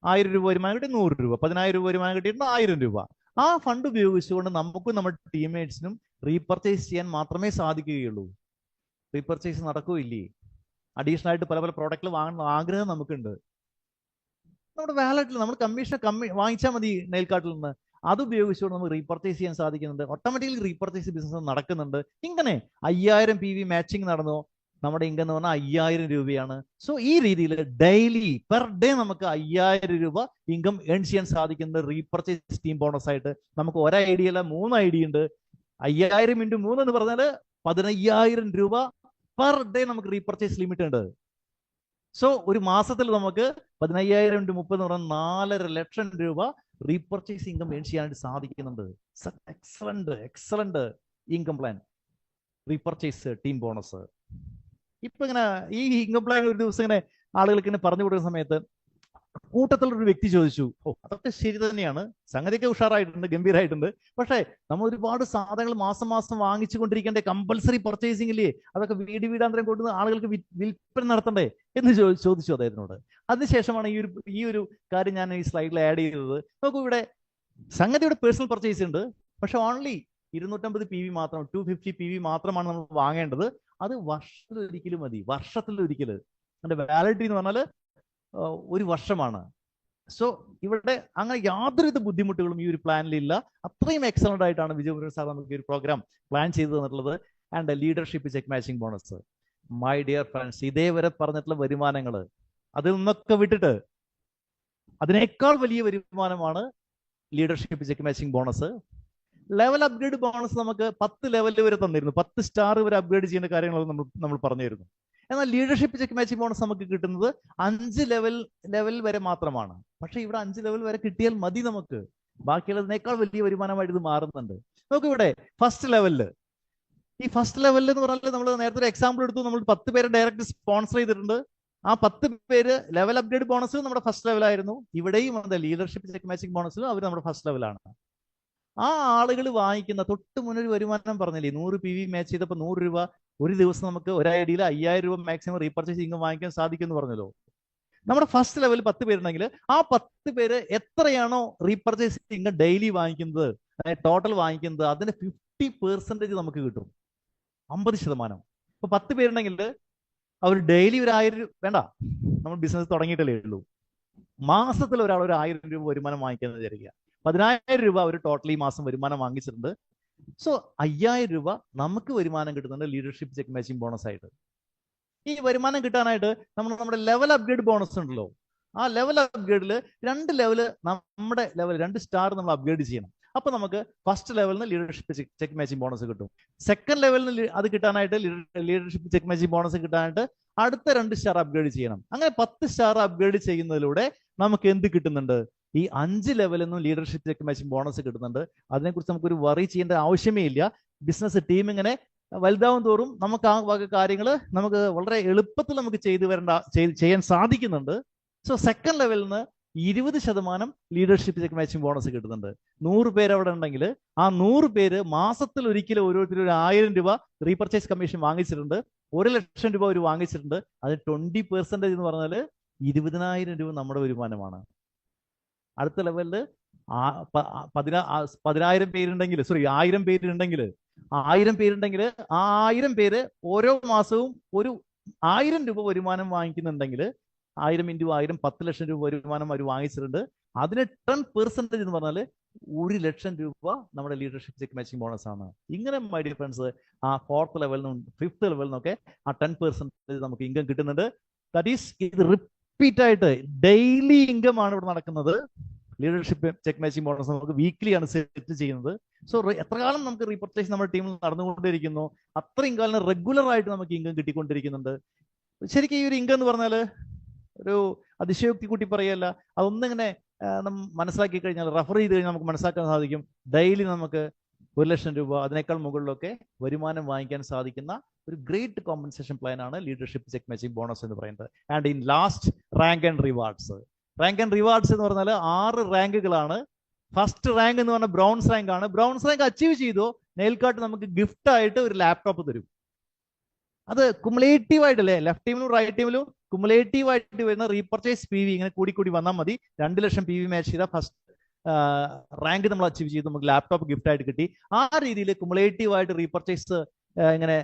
1000 രൂപ വരുമാനം കിട്ടി 100 രൂപ, 10,000 രൂപ വരുമാനം കിട്ടിയിട്ട് 1000 രൂപ. ആ ഫണ്ട് ഉപയോഗിച്ചുകൊണ്ട് നമുക്കും നമ്മുടെ ടീംമേറ്റ്സിനും റീപർച്ചേസ് ചെയ്യാൻ മാത്രമേ സാധിക്കുകയുള്ളൂ. റീപർച്ചേസ് നടക്കുകയില്ലേ? അഡീഷണൽ ആയിട്ട് പല പല പ്രോഡക്റ്റുകൾ വാങ്ങുന്ന ആഗ്രഹം നമുക്കുണ്ട്. നമ്മുടെ വാലറ്റിൽ നമ്മൾ കമ്മീഷൻ വാങ്ങിച്ചാൽ മതി നെയിൽ കാർട്ടിൽ നിന്ന്. അത് ഉപയോഗിച്ചുകൊണ്ട് നമുക്ക് റീപർച്ചേസ് ചെയ്യാൻ സാധിക്കുന്നുണ്ട്. ഓട്ടോമാറ്റിക്കലി റീപർച്ചേസ് ബിസിനസ് നടക്കുന്നുണ്ട്. ഇങ്ങനെ 5000 PV മാച്ചിങ് നടന്നു. നമ്മുടെ ഇൻകം എന്ന് പറഞ്ഞാൽ 5000 രൂപയാണ്. സോ ഈ രീതിയിൽ ഡെയിലി പെർ ഡേ നമുക്ക് 5000 രൂപ ഇൻകം ഏൺ ചെയ്യാൻ സാധിക്കുന്നത് റീപർച്ചേസ് ടീം ബോണസ് ആയിട്ട്. നമുക്ക് ഒരു ഐഡിയ അല്ല, 3 ഐഡിയ ഉണ്ട്. 5000 × 3 എന്ന് പറഞ്ഞാൽ 15000 രൂപ പെർ ഡേ നമുക്ക് റീപർച്ചേസ് ലിമിറ്റ് ഉണ്ട്. സോ ഒരു മാസത്തിൽ നമുക്ക് 15000 × 30 എന്ന് പറഞ്ഞാൽ 4.5 ലക്ഷം രൂപ റീപർച്ചേസ് ഇൻകം ഏൺ ചെയ്യാനായിട്ട് സാധിക്കുന്നുണ്ട്. Excellent income plan repurchase team bonus. ഇപ്പൊ ഇങ്ങനെ ഈ ഇൻകം പ്ലാൻ ഒരു ദിവസം ഇങ്ങനെ ആളുകൾക്ക് ഇങ്ങനെ പറഞ്ഞു കൊടുക്കുന്ന സമയത്ത് കൂട്ടത്തിലൊരു വ്യക്തി ചോദിച്ചു, അതൊക്കെ ശരി തന്നെയാണ്, സംഗതിയൊക്കെ ഉഷാറായിട്ടുണ്ട്, ഗംഭീരമായിട്ടുണ്ട്, പക്ഷേ നമ്മൾ ഒരുപാട് സാധനങ്ങൾ മാസം മാസം വാങ്ങിച്ചു കൊണ്ടിരിക്കേണ്ട കമ്പൽസറി പർച്ചേസിംഗ് ഇല്ലേ, അതൊക്കെ വീടാന്തരം കൊണ്ടുവന്ന് ആളുകൾക്ക് വിൽപ്പന നടത്തണ്ടേ എന്ന് ചോദിച്ചു അദ്ദേഹത്തിനോട്. അതിനുശേഷമാണ് ഈ ഒരു കാര്യം ഞാൻ ഈ സ്ലൈഡിൽ ആഡ് ചെയ്തത്. നോക്കൂ, ഇവിടെ സംഗതിയുടെ പേഴ്സണൽ പർച്ചേസ് ഉണ്ട്, പക്ഷെ ഓൺലി 250 PV മാത്രം, 250 PV മാത്രമാണ് നമ്മൾ വാങ്ങേണ്ടത്. അത് വർഷത്തിലൊരിക്കലും മതി, വർഷത്തിലൊരിക്കൽ. അതിന്റെ വാലിഡിറ്റി എന്ന് പറഞ്ഞാൽ 1 വർഷമാണ്. സോ ഇവിടെ അങ്ങനെ യാതൊരുവിധ ബുദ്ധിമുട്ടുകളും ഈ ഒരു പ്ലാനിലില്ല. അത്രയും എക്സലന്റ് ആയിട്ടാണ് വിജയപുരൻ സാർ നമുക്ക് ഈ ഒരു പ്രോഗ്രാം പ്ലാൻ ചെയ്തു തന്നിട്ടുള്ളത്. And leadership check matching bonus, my dear friends, ഇതേവരെ പറഞ്ഞിട്ടുള്ള വരുമാനങ്ങൾ അതിൽ നിന്നൊക്കെ വിട്ടിട്ട് അതിനേക്കാൾ വലിയ വരുമാനമാണ് leadership check matching bonus. Level upgrade bonus നമുക്ക് 10 ലെവൽ വരെ തന്നിരുന്നു, 10 സ്റ്റാർ വരെ അപ്ഗ്രേഡ് ചെയ്യുന്ന കാര്യങ്ങൾ നമ്മൾ പറഞ്ഞിരുന്നു. എന്നാൽ ലീഡർഷിപ്പ് ചെക്ക് മാച്ചിങ് ബോണസ് നമുക്ക് കിട്ടുന്നത് 5 ലെവൽ വരെ മാത്രമാണ്. പക്ഷെ ഇവിടെ 5 ലെവൽ വരെ കിട്ടിയാൽ മതി നമുക്ക്, ബാക്കിയുള്ളതിനേക്കാൾ വലിയ വരുമാനമായിട്ട് ഇത് മാറുന്നുണ്ട്. നമുക്ക് ഇവിടെ ഫസ്റ്റ് ലെവലില്, ഈ ഫസ്റ്റ് ലെവലിൽ എന്ന് പറഞ്ഞാൽ നമ്മൾ നേരത്തെ ഒരു എക്സാമ്പിൾ എടുത്തു, നമ്മൾ 10 പേരെ ഡയറക്റ്റ് സ്പോൺസർ ചെയ്തിട്ടുണ്ട്. ആ 10 പേര് ലെവൽ അപ്ഗ്രേഡ് ബോണസ് നമ്മുടെ ഫസ്റ്റ് ലെവലായിരുന്നു. ഇവിടെയും എന്താ ലീഡർഷിപ്പ് ചെക്ക് മാച്ചിങ് ബോണസിലും അവർ നമ്മുടെ ഫസ്റ്റ് ലെവലാണ്. ആ ആളുകൾ വാങ്ങിക്കുന്ന തൊട്ട് മുന്നൊരു വരുമാനം പറഞ്ഞില്ലേ, 100 PV മാച്ച് ചെയ്തപ്പോൾ 100 രൂപ ഒരു ദിവസം നമുക്ക് ഒരു ഐഡിയയിൽ 5000 രൂപ മാക്സിമം റീപർച്ചേസ് ഇൻകം വാങ്ങിക്കാൻ സാധിക്കും എന്ന് പറഞ്ഞല്ലോ. നമ്മുടെ ഫസ്റ്റ് ലെവൽ 10 പേരുണ്ടെങ്കിൽ ആ 10 പേര് എത്രയാണോ റീപർച്ചേസ് ഇൻകം ഡെയിലി വാങ്ങിക്കുന്നത്, അതായത് ടോട്ടൽ വാങ്ങിക്കുന്നത്, അതിന്റെ 50% നമുക്ക് കിട്ടും, 50%. ഇപ്പൊ 10 പേരുണ്ടെങ്കിൽ അവർ ഡെയിലി ഒരു 1000 രൂപ വേണ്ട, നമ്മൾ ബിസിനസ് തുടങ്ങിയിട്ടല്ലേ ഉള്ളൂ, മാസത്തിൽ ഒരാൾ ഒരു 1000 രൂപ വരുമാനം വാങ്ങിക്കുന്നത് വിചാരിക്കുക, 10000 രൂപ അവർ ടോട്ടൽ ഈ മാസം വരുമാനം വാങ്ങിച്ചിട്ടുണ്ട്. സോ 5000 രൂപ നമുക്ക് വരുമാനം കിട്ടുന്നുണ്ട് ലീഡർഷിപ്പ് ചെക്ക് മാച്ചിങ് ബോണസ് ആയിട്ട്. ഈ വരുമാനം കിട്ടാനായിട്ട് നമ്മുടെ ലെവൽ അപ്ഗ്രേഡ് ബോണസ് ഉണ്ടല്ലോ, ആ ലെവൽ അപ്ഗ്രേഡിൽ 2 ലെവല് നമ്മുടെ ലെവൽ 2 സ്റ്റാർ നമ്മൾ അപ്ഗ്രേഡ് ചെയ്യണം. അപ്പൊ നമുക്ക് ഫസ്റ്റ് ലെവലിൽ നിന്ന് ലീഡർഷിപ്പ് ചെക്ക് മാച്ചിങ് ബോണസ് കിട്ടും. സെക്കൻഡ് ലെവലിൽ നിന്ന് അത് കിട്ടാനായിട്ട് ലീഡർഷിപ്പ് ചെക്ക് മാച്ചിങ് ബോണസ് കിട്ടാനായിട്ട് അടുത്ത 2 സ്റ്റാർ അപ്ഗ്രേഡ് ചെയ്യണം. അങ്ങനെ 10 സ്റ്റാർ അപ്ഗ്രേഡ് ചെയ്യുന്നതിലൂടെ നമുക്ക് എന്ത് കിട്ടുന്നുണ്ട്? ഈ 5 ലെവലിൽ നിന്നും ലീഡർഷിപ്പ് ചെക്ക് മാച്ചിങ് ബോണസ് കിട്ടുന്നുണ്ട്. അതിനെക്കുറിച്ച് നമുക്കൊരു വറി ചെയ്യേണ്ട ആവശ്യമേ ഇല്ല. ബിസിനസ് ടീം ഇങ്ങനെ വലുതാവും തോറും നമുക്ക് ആ വക കാര്യങ്ങൾ നമുക്ക് വളരെ എളുപ്പത്തിൽ നമുക്ക് ചെയ്യാൻ സാധിക്കുന്നുണ്ട്. സോ സെക്കൻഡ് ലെവലിൽ നിന്ന് 20% ലീഡർഷിപ്പ് ചെക്ക് മാച്ചിങ് ബോണസ് കിട്ടുന്നുണ്ട്. 100 പേര് അവിടെ ഉണ്ടെങ്കിൽ ആ 100 പേര് മാസത്തിൽ ഒരിക്കലും ഓരോരുത്തരും ഒരു 1000 രൂപ റീപർച്ചേസ് കമ്മീഷൻ വാങ്ങിച്ചിട്ടുണ്ട്, 1 ലക്ഷം രൂപ അവർ വാങ്ങിച്ചിട്ടുണ്ട്. അത് 20% എന്ന് പറഞ്ഞാൽ 20,000 രൂപ നമ്മുടെ വരുമാനമാണ്. അടുത്ത ലെവലിൽ 10,000 പേരുണ്ടെങ്കിൽ 1000 പേരുണ്ടെങ്കിൽ ആ 1000 പേര് ഓരോ മാസവും ഒരു 1000 രൂപ വരുമാനം വാങ്ങിക്കുന്നുണ്ടെങ്കിൽ 1000 × 1000 10 ലക്ഷം രൂപ വരുമാനം അവർ വാങ്ങിച്ചിട്ടുണ്ട്. അതിന് 10% എന്ന് പറഞ്ഞാൽ 1 ലക്ഷം രൂപ നമ്മുടെ ലീഡർഷിപ്പ് ചെക്ക് മാച്ചിങ് ബോണസ് ആണ്. ഇങ്ങനെ മൈ ഡിയർ ഫ്രണ്ട്സ്, ആ 4th ലെവലിൽ നിന്നും 5th ലെവലിൽ നിന്നൊക്കെ ആ 10% നമുക്ക് ഇൻകം കിട്ടുന്നുണ്ട്. ദാറ്റ് ഈസ് ഇത് റിപ്പീറ്റ് ആയിട്ട് ഡെയിലി ഇൻകം ആണ് ഇവിടെ നടക്കുന്നത്. ലീഡർഷിപ്പ് ചെക്ക് മാച്ചിങ് ബോണസ് നമുക്ക് വീക്ക്ലി ആണ് സെറ്റ് ചെയ്യുന്നത്. സോ എത്ര കാലം നമുക്ക് റീപർച്ചേസ് നമ്മുടെ ടീമിൽ നടന്നുകൊണ്ടിരിക്കുന്നു, അത്രയും കാലം റെഗുലർ ആയിട്ട് നമുക്ക് ഇൻകം കിട്ടിക്കൊണ്ടിരിക്കുന്നുണ്ട്. ശരിക്കും ഈ ഒരു ഇൻകം എന്ന് പറഞ്ഞാൽ ഒരു അതിശയോക്തി കൂട്ടി പറയല്ല, അതൊന്നിങ്ങനെ മനസ്സിലാക്കി കഴിഞ്ഞാൽ, റെഫർ ചെയ്ത് കഴിഞ്ഞാൽ നമുക്ക് മനസ്സിലാക്കാൻ സാധിക്കും. ഡെയിലി നമുക്ക് 1 ലക്ഷം രൂപ അതിനേക്കാൾ മുകളിലൊക്കെ വരുമാനം വാങ്ങിക്കാൻ സാധിക്കുന്ന ഒരു ഗ്രേറ്റ് കോമ്പൻസേഷൻ പ്ലാൻ ആണ് ലീഡർഷിപ്പ് ചെക്ക് മാച്ചിങ് ബോണസ് എന്ന് പറയുന്നത്. And in last rank and rewards, rank and rewards എന്ന് പറഞ്ഞാൽ 6 റാങ്കുകളാണ്. ഫസ്റ്റ് റാങ്ക് എന്ന് പറഞ്ഞാൽ ബ്രോൺസ് റാങ്ക് ആണ്. ബ്രോൺസ് റാങ്ക് അച്ചീവ് ചെയ്തോ നെയിൽകാർട്ട് നമുക്ക് ഗിഫ്റ്റ് ആയിട്ട് ഒരു ലാപ്ടോപ്പ് തരും. അത് കുമുലേറ്റീവ് ആയിട്ടല്ലേ, ലെഫ്റ്റ് ടീമിലും റൈറ്റ് ടീമിലും കുമുലേറ്റീവ് ആയിട്ട് വരുന്ന റീപർച്ചേസ് PV ഇങ്ങനെ കൂടി വന്നാൽ മതി. 2 ലക്ഷം PV മാച്ച് ചെയ്ത ഫസ്റ്റ് റാങ്ക് നമ്മൾ അച്ചീവ് ചെയ്തു, നമുക്ക് ലാപ്ടോപ്പ് ഗിഫ്റ്റ് ആയിട്ട് കിട്ടി. ആ രീതിയിൽ കുമുലേറ്റീവ് ആയിട്ട് റീപർച്ചേസ് ഇങ്ങനെ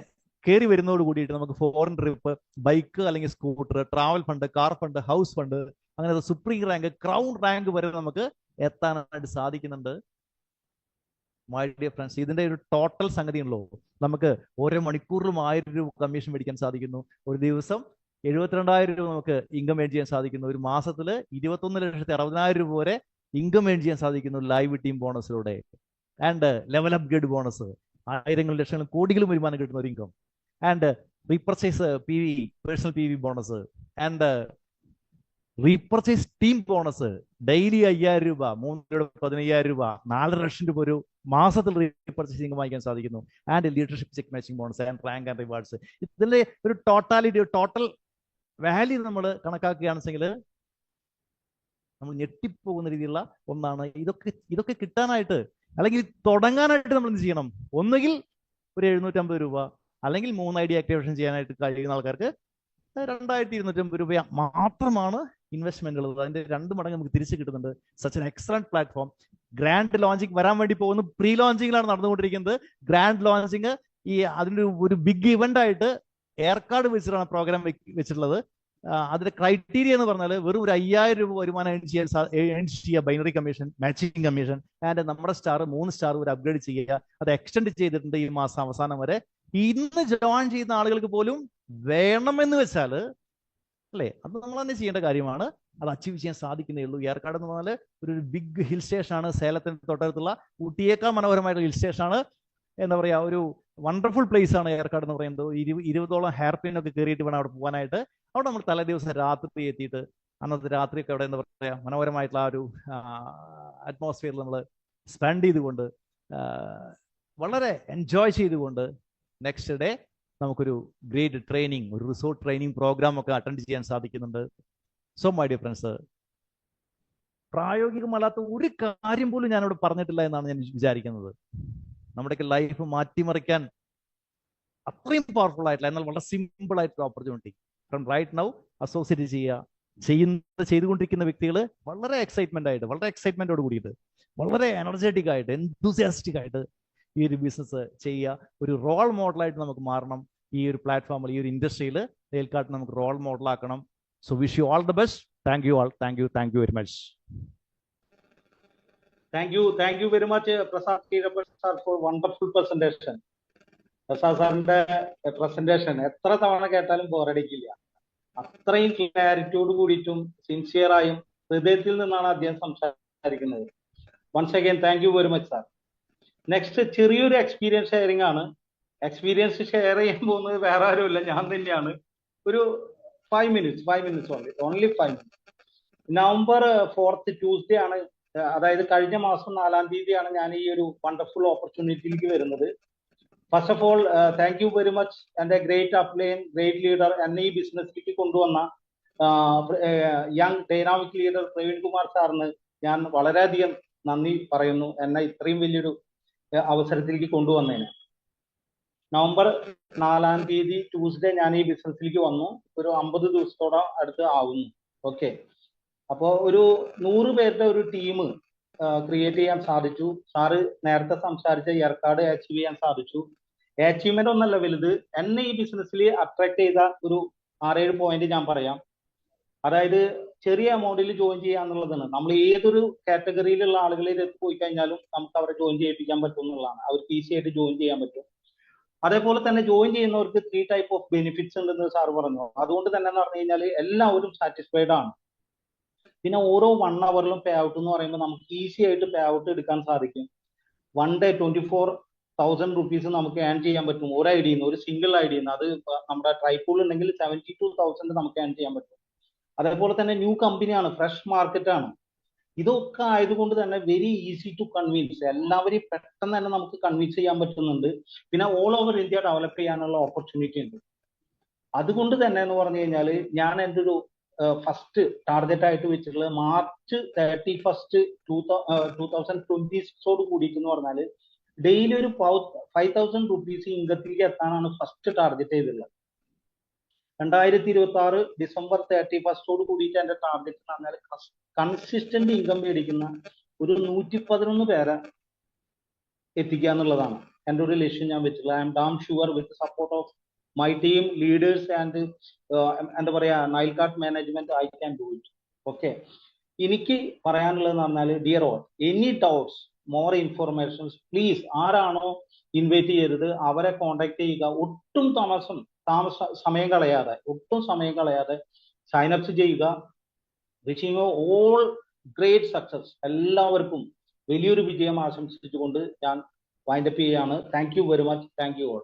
കയറി വരുന്നതോട് കൂടിയിട്ട് നമുക്ക് ഫോറിൻ ട്രിപ്പ്, ബൈക്ക് അല്ലെങ്കിൽ scooter, travel fund, car fund, house fund, അങ്ങനെ സുപ്രീം റാങ്ക്, ക്രൗൺ റാങ്ക് വരെ നമുക്ക് എത്താനായിട്ട് സാധിക്കുന്നുണ്ട്. മൈ ഡിയർ ഫ്രണ്ട്സ്, ഇതിന്റെ ഒരു ടോട്ടൽ സംഗതി ഉള്ളൂ. നമുക്ക് ഓരോ മണിക്കൂറിലും 1000 രൂപ കമ്മീഷൻ മേടിക്കാൻ സാധിക്കുന്നു. ഒരു ദിവസം 72,000 രൂപ നമുക്ക് ഇൻകം ഏൺ ചെയ്യാൻ സാധിക്കുന്നു. ഒരു മാസത്തിൽ 21,60,000 രൂപ വരെ ഇൻകം ഏൺ ചെയ്യാൻ സാധിക്കുന്നു ലൈവ് ടീം ബോണസിലൂടെ. ആൻഡ് ലെവൽ അപ്ഗ്രേഡ് ബോണസ്, ആയിരങ്ങളും ലക്ഷങ്ങളും കോടികളും വരുമാനം കിട്ടുന്ന ഒരു income. And repurchase PV, personal PV bonus, and repurchase team bonus daily 5,000 രൂപ, 3 രൂപ, 15,000 രൂപ, 4 ലക്ഷം രൂപ ഒരു മാസത്തിൽ റീപർച്ചേസ് ഇൻകം വാങ്ങിക്കാൻ സാധിക്കുന്നു. And leadership check matching bonus and rank and rewards. ഇതിന്റെ ഒരു ടോട്ടൽ വാല്യൂ നമ്മൾ കണക്കാക്കുകയാണെങ്കിൽ നമ്മൾ ഞെട്ടിപ്പോകുന്ന രീതിയിലുള്ള ഒന്നാണ്. ഇതൊക്കെ കിട്ടാനായിട്ട് അല്ലെങ്കിൽ തുടങ്ങാനായിട്ട് നമ്മൾ എന്ത് ചെയ്യണം? ഒന്നുകിൽ ഒരു 750 രൂപ, അല്ലെങ്കിൽ 3 ID ആക്ടിവേഷൻ ചെയ്യാനായിട്ട് കഴിയുന്ന ആൾക്കാർക്ക് 2,250 രൂപ മാത്രമാണ് ഇൻവെസ്റ്റ്മെന്റ് ഉള്ളത്. അതിന്റെ 2 മടങ്ങ് നമുക്ക് തിരിച്ചു കിട്ടുന്നുണ്ട്. Such an excellent platform. Grand launching വരാൻ വേണ്ടി പോകുന്നു. പ്രീ ലോഞ്ചിങ്ങിലാണ് നടന്നുകൊണ്ടിരിക്കുന്നത്. ഗ്രാൻഡ് ലോഞ്ചിങ് അതിന്റെ ഒരു ബിഗ് ഇവന്റ് ആയിട്ട് എയർകാർഡ് വെച്ചിട്ടാണ് പ്രോഗ്രാം വെച്ചിട്ടുള്ളത്. അതിന്റെ ക്രൈറ്റീരിയ എന്ന് പറഞ്ഞാൽ വെറും ഒരു 5,000 രൂപ വരുമാനം ഏൺ ചെയ്യുക, binary commission, matching commission, and നമ്മുടെ സ്റ്റാർ 3 സ്റ്റാർ വരെ അപ്ഗ്രേഡ് ചെയ്യുക. അത് എക്സ്റ്റെൻഡ് ചെയ്തിട്ടുണ്ട് ഈ മാസം അവസാനം വരെ. ഇന്ന് ജോയിൻ ചെയ്യുന്ന ആളുകൾക്ക് പോലും വേണമെന്ന് വെച്ചാൽ അല്ലേ, അത് നമ്മൾ തന്നെ ചെയ്യേണ്ട കാര്യമാണ്. അത് അച്ചീവ് ചെയ്യാൻ സാധിക്കുന്നേ ഉള്ളൂ. ഏർക്കാട് എന്ന് പറഞ്ഞാൽ ഒരു ബിഗ് ഹിൽ സ്റ്റേഷൻ ആണ്. സേലത്തിന് തൊട്ടടുത്തുള്ള ഊട്ടിയേക്കാൾ മനോഹരമായിട്ടുള്ള ഹിൽ സ്റ്റേഷൻ ആണ്. എന്താ പറയാ, ഒരു വണ്ടർഫുൾ പ്ലേസ് ആണ് ഏർക്കാട് എന്ന് പറയുന്നത്. 20ഓളം ഹെയർ പിൻ ഒക്കെ കയറിയിട്ട് വേണം അവിടെ പോകാനായിട്ട്. അവിടെ നമ്മൾ തലേ ദിവസം രാത്രി എത്തിയിട്ട് അന്നത്തെ രാത്രിയൊക്കെ അവിടെ എന്താ പറയാ മനോഹരമായിട്ടുള്ള ആ ഒരു അറ്റ്മോസ്ഫിയറിൽ നമ്മൾ സ്പെൻഡ് ചെയ്തുകൊണ്ട് വളരെ എൻജോയ് ചെയ്തുകൊണ്ട് നെക്സ്റ്റ് ഡേ നമുക്കൊരു ഗ്രേറ്റ് ട്രെയിനിങ്, ഒരു റിസോർട്ട് ട്രെയിനിങ് പ്രോഗ്രാം ഒക്കെ അറ്റൻഡ് ചെയ്യാൻ സാധിക്കുന്നുണ്ട്. സോ മൈ ഡിയർ ഫ്രണ്ട്സ്, പ്രായോഗികമല്ലാത്ത ഒരു കാര്യം പോലും ഞാനിവിടെ പറഞ്ഞിട്ടില്ല എന്നാണ് ഞാൻ വിചാരിക്കുന്നത്. നമ്മുടെയൊക്കെ ലൈഫ് മാറ്റിമറിക്കാൻ അത്രയും പവർഫുൾ ആയിട്ടുള്ള എന്നാൽ വളരെ സിമ്പിൾ ആയിട്ടുള്ള opportunity from right now associate ചെയ്തുകൊണ്ടിരിക്കുന്ന വ്യക്തികൾ വളരെ എക്സൈറ്റ്മെന്റ് ആയിട്ട്, വളരെ എക്സൈറ്റ്മെന്റോട് കൂടിയിട്ട്, വളരെ എനർജറ്റിക് ആയിട്ട്, എൻതൂസിയാസ്റ്റിക് ആയിട്ട് ഈ ഒരു ബിസിനസ് ചെയ്യുക. ഒരു റോൾ മോഡലായിട്ട് നമുക്ക് മാറണം. ഈ ഒരു പ്ലാറ്റ്ഫോമിൽ, ഈ ഒരു ഇൻഡസ്ട്രിയിൽ ഏൽക്കാട്ട് നമുക്ക് റോൾ മോഡലാക്കണം. So wish you all the best. Thank you all. Thank you very much. Thank you very much, Prasad Kirapur sir, for wonderful presentation. Prasad സാറിന്റെ പ്രസന്റേഷൻ എത്ര തവണ കേട്ടാലും ബോറടിക്കില്ല. അത്രയും ക്ലാരിറ്റിയോട് കൂടിയിട്ടും സിൻസിയറായും ഹൃദയത്തിൽ നിന്നാണ് അദ്ദേഹം സംസാരിക്കുന്നത്. Once again thank you very much sir. Next ചെറിയൊരു എക്സ്പീരിയൻസ് ഷെയറിംഗ് ആണ്. എക്സ്പീരിയൻസ് ഷെയർ ചെയ്യാൻ പോകുന്നത് വേറെ ആരുമില്ല, ഞാൻ തന്നെയാണ്. ഒരു 5 minutes only 5 minutes. November 4th Tuesday ആണ്, അതായത് കഴിഞ്ഞ മാസം 4-ാം തീയതിയാണ് ഞാൻ ഈ ഒരു വണ്ടർഫുൾ ഓപ്പർച്യൂണിറ്റിയിലേക്ക് വരുന്നത്. First of all thank you very much എൻ്റെ ഗ്രേറ്റ് അപ്ലൈൻ, ഗ്രേറ്റ് ലീഡർ, എന്നെ ഈ ബിസിനസ്സിലേക്ക് കൊണ്ടുവന്ന young dynamic leader Praveen Kumar സാറിന് ഞാൻ വളരെയധികം നന്ദി പറയുന്നു, എന്നെ ഇത്രയും വലിയൊരു അവസരത്തിലേക്ക് കൊണ്ടുവന്നതിന്. നവംബർ 4-ാം തീയതി ട്യൂസ്ഡേ ഞാൻ ഈ ബിസിനസ്സിലേക്ക് വന്നു. ഒരു 50 ദിവസത്തോളം അടുത്ത് ആവുന്നു. ഓക്കെ, അപ്പോൾ ഒരു 100 പേരുടെ ഒരു ടീം ക്രിയേറ്റ് ചെയ്യാൻ സാധിച്ചു. സാറ് നേരത്തെ സംസാരിച്ച ഏർക്കാട് അച്ചീവ് ചെയ്യാൻ സാധിച്ചു. അച്ചീവ്മെന്റ് ഒന്നല്ല വലുത്, എന്നെ ഈ ബിസിനസ്സിൽ അട്രാക്ട് ചെയ്ത ഒരു 6-7 പോയിന്റ് ഞാൻ പറയാം. അതായത് ചെറിയ എമൗണ്ടിൽ ജോയിൻ ചെയ്യുക എന്നുള്ളതാണ്. നമ്മൾ ഏതൊരു കാറ്റഗറിയിലുള്ള ആളുകളിൽ പോയി കഴിഞ്ഞാലും നമുക്ക് അവരെ ജോയിൻ ചെയ്യിപ്പിക്കാൻ പറ്റും എന്നുള്ളതാണ്. അവർക്ക് ഈസി ആയിട്ട് ജോയിൻ ചെയ്യാൻ പറ്റും. അതേപോലെ തന്നെ ജോയിൻ ചെയ്യുന്നവർക്ക് 3 ടൈപ്പ് ഓഫ് ബെനിഫിറ്റ്സ് ഉണ്ടെന്ന് സാർ പറഞ്ഞു. അതുകൊണ്ട് തന്നെ എന്ന് പറഞ്ഞു കഴിഞ്ഞാൽ എല്ലാവരും സാറ്റിസ്ഫൈഡ് ആണ്. പിന്നെ ഓരോ 1 അവറിലും പേ ഔട്ട് എന്ന് പറയുമ്പോൾ നമുക്ക് ഈസി ആയിട്ട് പേ ഔട്ട് എടുക്കാൻ സാധിക്കും. 1 ഡേ 24,000 rupees നമുക്ക് ഏൺ ചെയ്യാൻ പറ്റും ഒരു ഐഡിയിൽ നിന്ന്, ഒരു സിംഗിൾ ഐഡിയിൽ നിന്ന്. അത് നമ്മുടെ ട്രൈപൂൾ ഉണ്ടെങ്കിൽ 72,000 നമുക്ക് ഏൺ ചെയ്യാൻ പറ്റും. അതേപോലെ തന്നെ ന്യൂ കമ്പനിയാണ്, ഫ്രഷ് മാർക്കറ്റാണ്. ഇതൊക്കെ ആയതുകൊണ്ട് തന്നെ വെരി ഈസി ടു കൺവിൻസ്. എല്ലാവരെയും പെട്ടെന്ന് തന്നെ നമുക്ക് കൺവിൻസ് ചെയ്യാൻ പറ്റുന്നുണ്ട്. പിന്നെ ഓൾ ഓവർ ഇന്ത്യ ഡെവലപ്പ് ചെയ്യാനുള്ള ഓപ്പർച്യൂണിറ്റി ഉണ്ട്. അതുകൊണ്ട് തന്നെ എന്ന് പറഞ്ഞു കഴിഞ്ഞാൽ ഞാൻ എൻ്റെ ഒരു ഫസ്റ്റ് ടാർഗറ്റ് ആയിട്ട് വെച്ചിട്ടുള്ളത് മാർച്ച് 31 2026 കൂടിയിട്ട് എന്ന് പറഞ്ഞാൽ ഡെയിലി ഒരു 5,000 റുപ്പീസ് ഇൻകത്തിലേക്ക് എത്താനാണ് ഫസ്റ്റ് ടാർഗറ്റ് ചെയ്തിട്ടുള്ളത്. 2026 ഡിസംബർ 31 കൂടിയിട്ട് എന്റെ ടാർഗറ്റ് എന്ന് പറഞ്ഞാൽ കൺസിസ്റ്റന്റ് ഇൻകം മേടിക്കുന്ന ഒരു 111 പേരെ എത്തിക്കുക എന്നുള്ളതാണ് എൻ്റെ ഒരു ലക്ഷ്യം ഞാൻ വെച്ചിട്ടുള്ളത്. I am damn sure with support of my team leaders and എന്താ പറയാ നൈൽകാർട്ട് management I can do it. Okay, എനിക്ക് പറയാനുള്ളതെന്ന് പറഞ്ഞാൽ dear all, any doubts more informations please ആരാണോ ഇൻവൈറ്റ് ചെയ്തത് അവരെ കോൺടാക്ട് ചെയ്യുക. ഒട്ടും സമയം കളയാതെ സൈനപ്സ് ചെയ്യുക. Wishing all great success. എല്ലാവർക്കും വലിയൊരു വിജയം ആശംസിച്ചുകൊണ്ട് ഞാൻ വൈൻഡപ്പ് ചെയ്യാണ്. Thank you very much. Thank you all.